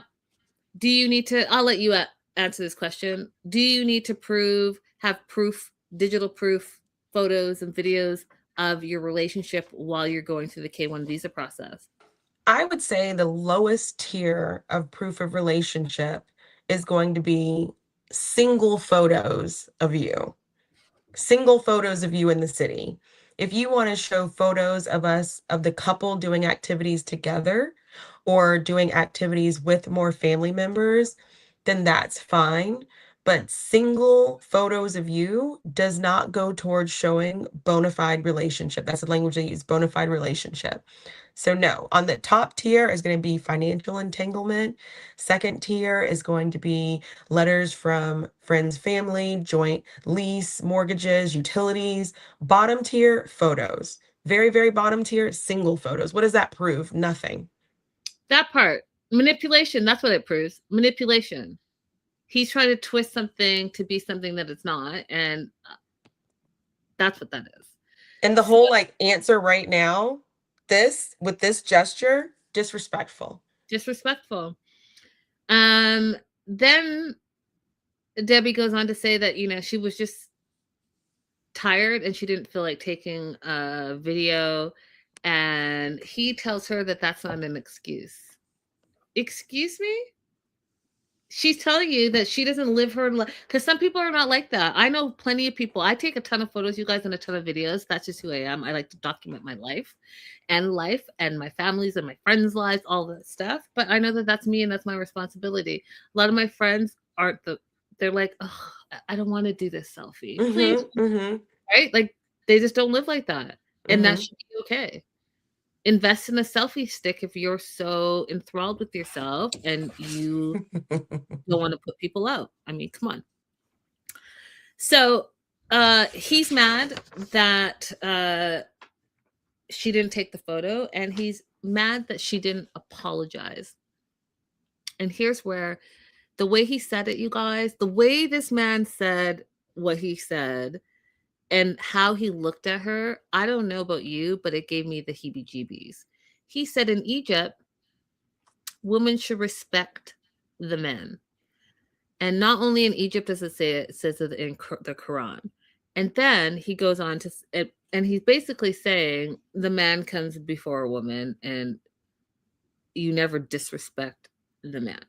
do you need to, I'll let you answer this question. Do you need to have proof, digital proof, photos and videos of your relationship while you're going through the K-1 visa process? I would say the lowest tier of proof of relationship is going to be single photos of you. Single photos of you in the city. If you want to show photos of us, of the couple doing activities together or doing activities with more family members, then that's fine. But single photos of you does not go towards showing bona fide relationship. That's the language they use, bona fide relationship. So no, on the top tier is going to be financial entanglement. Second tier is going to be letters from friends, family, joint lease, mortgages, utilities. Bottom tier, photos. Very, very bottom tier, single photos. What does that prove? Nothing. That part, manipulation, that's what it proves. Manipulation. He's trying to twist something to be something that it's not. And that's what that is. And the whole answer right now, with this gesture, disrespectful. Disrespectful. Then Debbie goes on to say that, she was just tired and she didn't feel like taking a video. And he tells her that that's not an excuse. Excuse me? She's telling you that she doesn't live her life, because some people are not like that. I know plenty of people. I take a ton of photos, you guys, and a ton of videos. That's just who I am. I like to document my life and my family's and my friends' lives, all that stuff. But I know that that's me and that's my responsibility. A lot of my friends they're like, oh, I don't want to do this selfie. Please. Mm-hmm. Right? Like they just don't live like that. And that should be okay. Invest in a selfie stick if you're so enthralled with yourself and you don't want to put people out. I mean, come on. So He's mad that she didn't take the photo, and he's mad that she didn't apologize. And here's where the way he said it, you guys, the way this man said what he said and how he looked at her, I don't know about you, but it gave me the heebie-jeebies. He said in Egypt, women should respect the men. And not only in Egypt does it say it says it in the Quran. And then he goes on to, and he's basically saying the man comes before a woman and you never disrespect the man.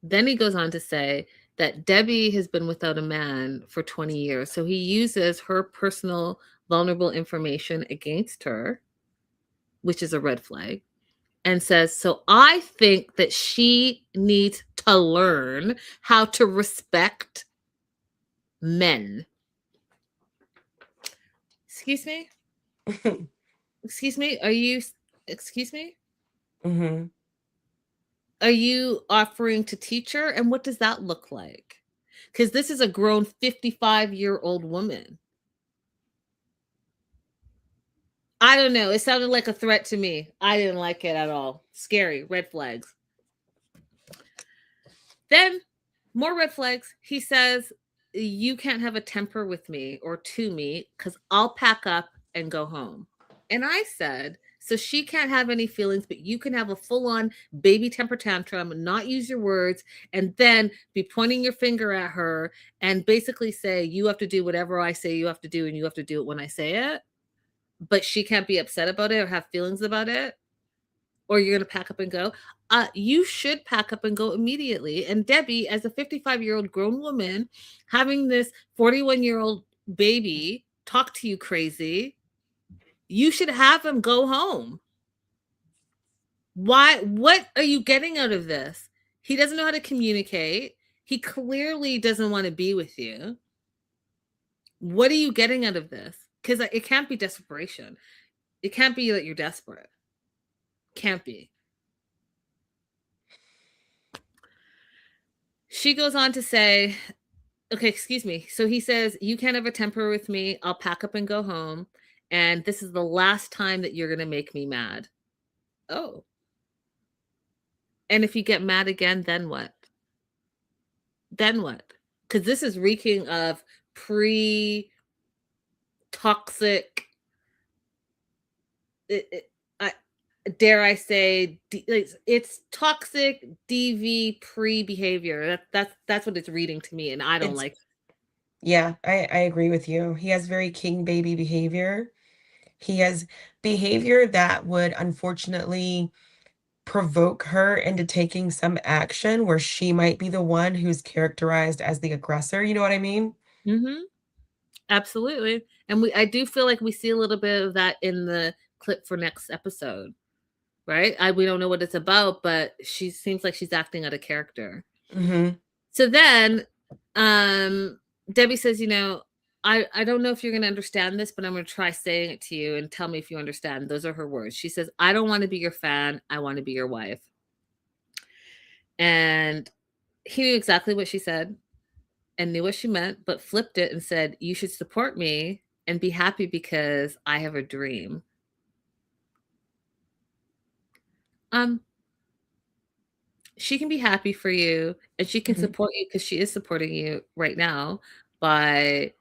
Then he goes on to say that Debbie has been without a man for 20 years. So he uses her personal vulnerable information against her, which is a red flag, and says, so I think that she needs to learn how to respect men. Excuse me? Excuse me? Excuse me? Mm-hmm. Are you offering to teach her? And what does that look like? Because this is a grown 55-year-old woman. I don't know. It sounded like a threat to me. I didn't like it at all. Scary. Red flags. Then, more red flags. He says, you can't have a temper with me or to me because I'll pack up and go home. And I said, so she can't have any feelings, but you can have a full-on baby temper tantrum, not use your words, and then be pointing your finger at her and basically say, you have to do whatever I say you have to do, and you have to do it when I say it. But she can't be upset about it or have feelings about it. Or you're going to pack up and go. You should pack up and go immediately. And Debbie, as a 55-year-old grown woman, having this 41-year-old baby talk to you crazy, you should have him go home. Why? What are you getting out of this? He doesn't know how to communicate. He clearly doesn't want to be with you. What are you getting out of this? Because it can't be desperation. It can't be that you're desperate. Can't be. She goes on to say, okay, excuse me. So he says, you can't have a temper with me. I'll pack up and go home. And this is the last time that you're going to make me mad. Oh. And if you get mad again, then what? Then what? Because this is reeking of pre-toxic, dare I say, it's toxic DV pre-behavior. That's what it's reading to me, and I don't like it. Yeah, I agree with you. He has very king baby behavior. He has behavior that would unfortunately provoke her into taking some action where she might be the one who's characterized as the aggressor. You know what I mean? Mm-hmm. Absolutely. And I do feel like we see a little bit of that in the clip for next episode, right? We don't know what it's about, but she seems like she's acting out of character. Mm-hmm. So then Debbie says, I don't know if you're going to understand this, but I'm going to try saying it to you and tell me if you understand. Those are her words. She says, I don't want to be your fan. I want to be your wife. And he knew exactly what she said and knew what she meant, but flipped it and said, you should support me and be happy because I have a dream. She can be happy for you and she can support you because she is supporting you right now by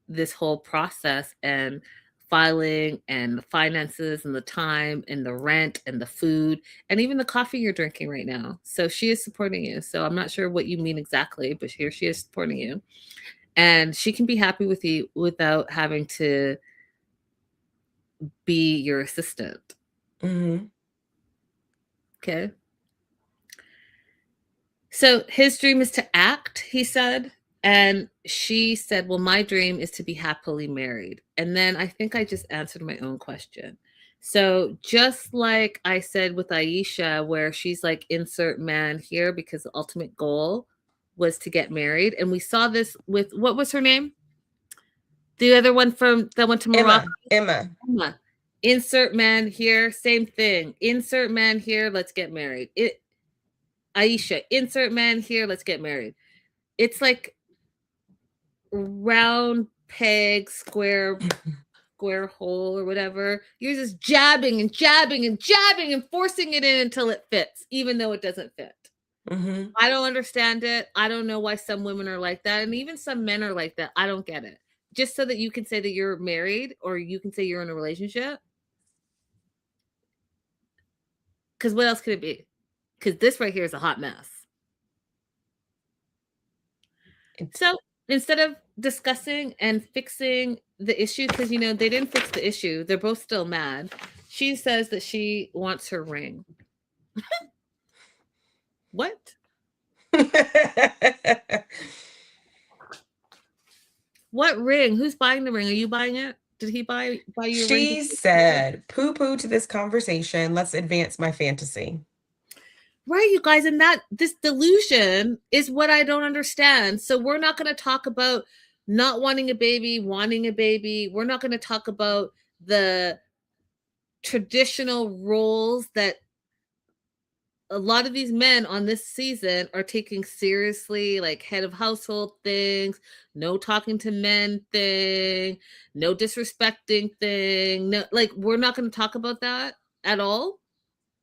this whole process and filing and the finances and the time and the rent and the food and even the coffee you're drinking right now. So she is supporting you. So I'm not sure what you mean exactly, but here she is supporting you. And she can be happy with you without having to be your assistant. Mm-hmm. Okay. So his dream is to act, he said. And she said, well, my dream is to be happily married. And then I think I just answered my own question. So just like I said with Aisha, where she's like, insert man here because the ultimate goal was to get married. And we saw this with, what was her name? The other one that went to Morocco? Emma. Insert man here, same thing. Insert man here, let's get married. Aisha, insert man here, let's get married. It's like round peg, square hole or whatever. You're just jabbing and jabbing and jabbing and forcing it in until it fits, even though it doesn't fit. Mm-hmm. I don't understand it. I don't know why some women are like that. And even some men are like that. I don't get it. Just so that you can say that you're married or you can say you're in a relationship. Because what else could it be? Because this right here is a hot mess. So instead of discussing and fixing the issue, because, you know, they didn't fix the issue. They're both still mad. She says that she wants her ring. What? What ring? Who's buying the ring? Are you buying it? Did he buy you a ring? She said, poo-poo to this conversation. Let's advance my fantasy. Right, you guys, and this delusion is what I don't understand. So we're not going to talk about not wanting a baby, wanting a baby. We're not going to talk about the traditional roles that a lot of these men on this season are taking seriously, like head of household things, no talking to men thing, no disrespecting thing. No, like, we're not going to talk about that at all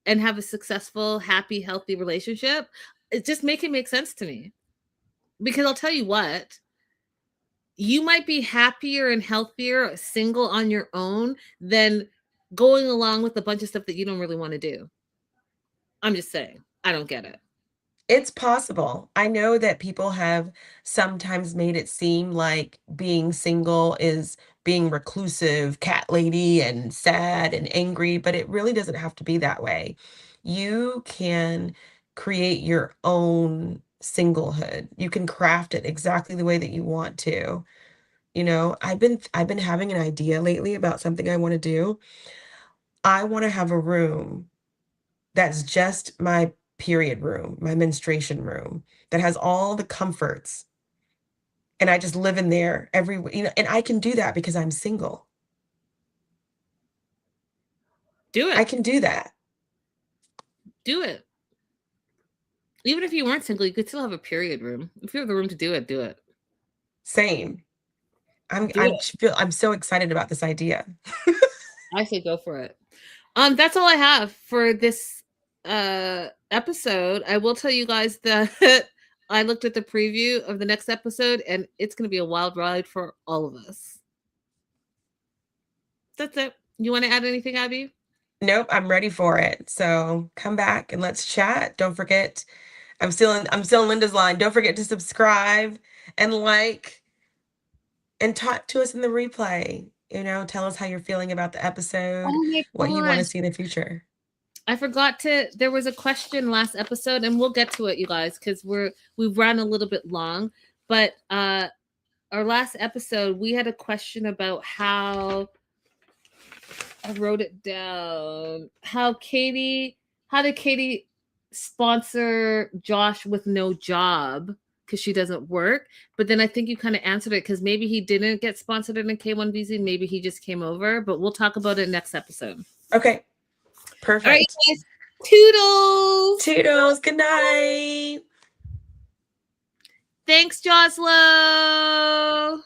and have a successful, happy, healthy relationship. It just make sense to me. Because I'll tell you what, you might be happier and healthier single on your own than going along with a bunch of stuff that you don't really want to do. I'm just saying, I don't get it. It's possible. I know that people have sometimes made it seem like being single is being reclusive, cat lady, and sad and angry, but it really doesn't have to be that way. You can create your own singlehood. You can craft it exactly the way that you want to. You know, I've been having an idea lately about something I want to do. I want to have a room that's just my period room, my menstruation room, that has all the comforts. And I just live in there and I can do that because I'm single. Do I it. can do that. Do it. Even if you weren't single, you could still have a period room. If you have the room to do it, do it. Same. I'm so excited about this idea. I say go for it. That's all I have for this episode. I will tell you guys that I looked at the preview of the next episode and it's going to be a wild ride for all of us. That's it. You want to add anything, Abby? Nope, I'm ready for it. So come back and let's chat. Don't forget, I'm still in Linda's line. Don't forget to subscribe and like and talk to us in the replay. You know, tell us how you're feling about the episode, what you want to see in the future. I forgot there was a question last episode, and we'll get to it, you guys, because we've run a little bit long. But our last episode, we had a question about how, I wrote it down, how did Katie sponsor Josh with no job because she doesn't work? But then I think you kind of answered it because maybe he didn't get sponsored in a K1 visa. Maybe he just came over, but we'll talk about it next episode. Okay. Perfect. All right, guys. Toodles. Toodles. Good night. Thanks, Joslo.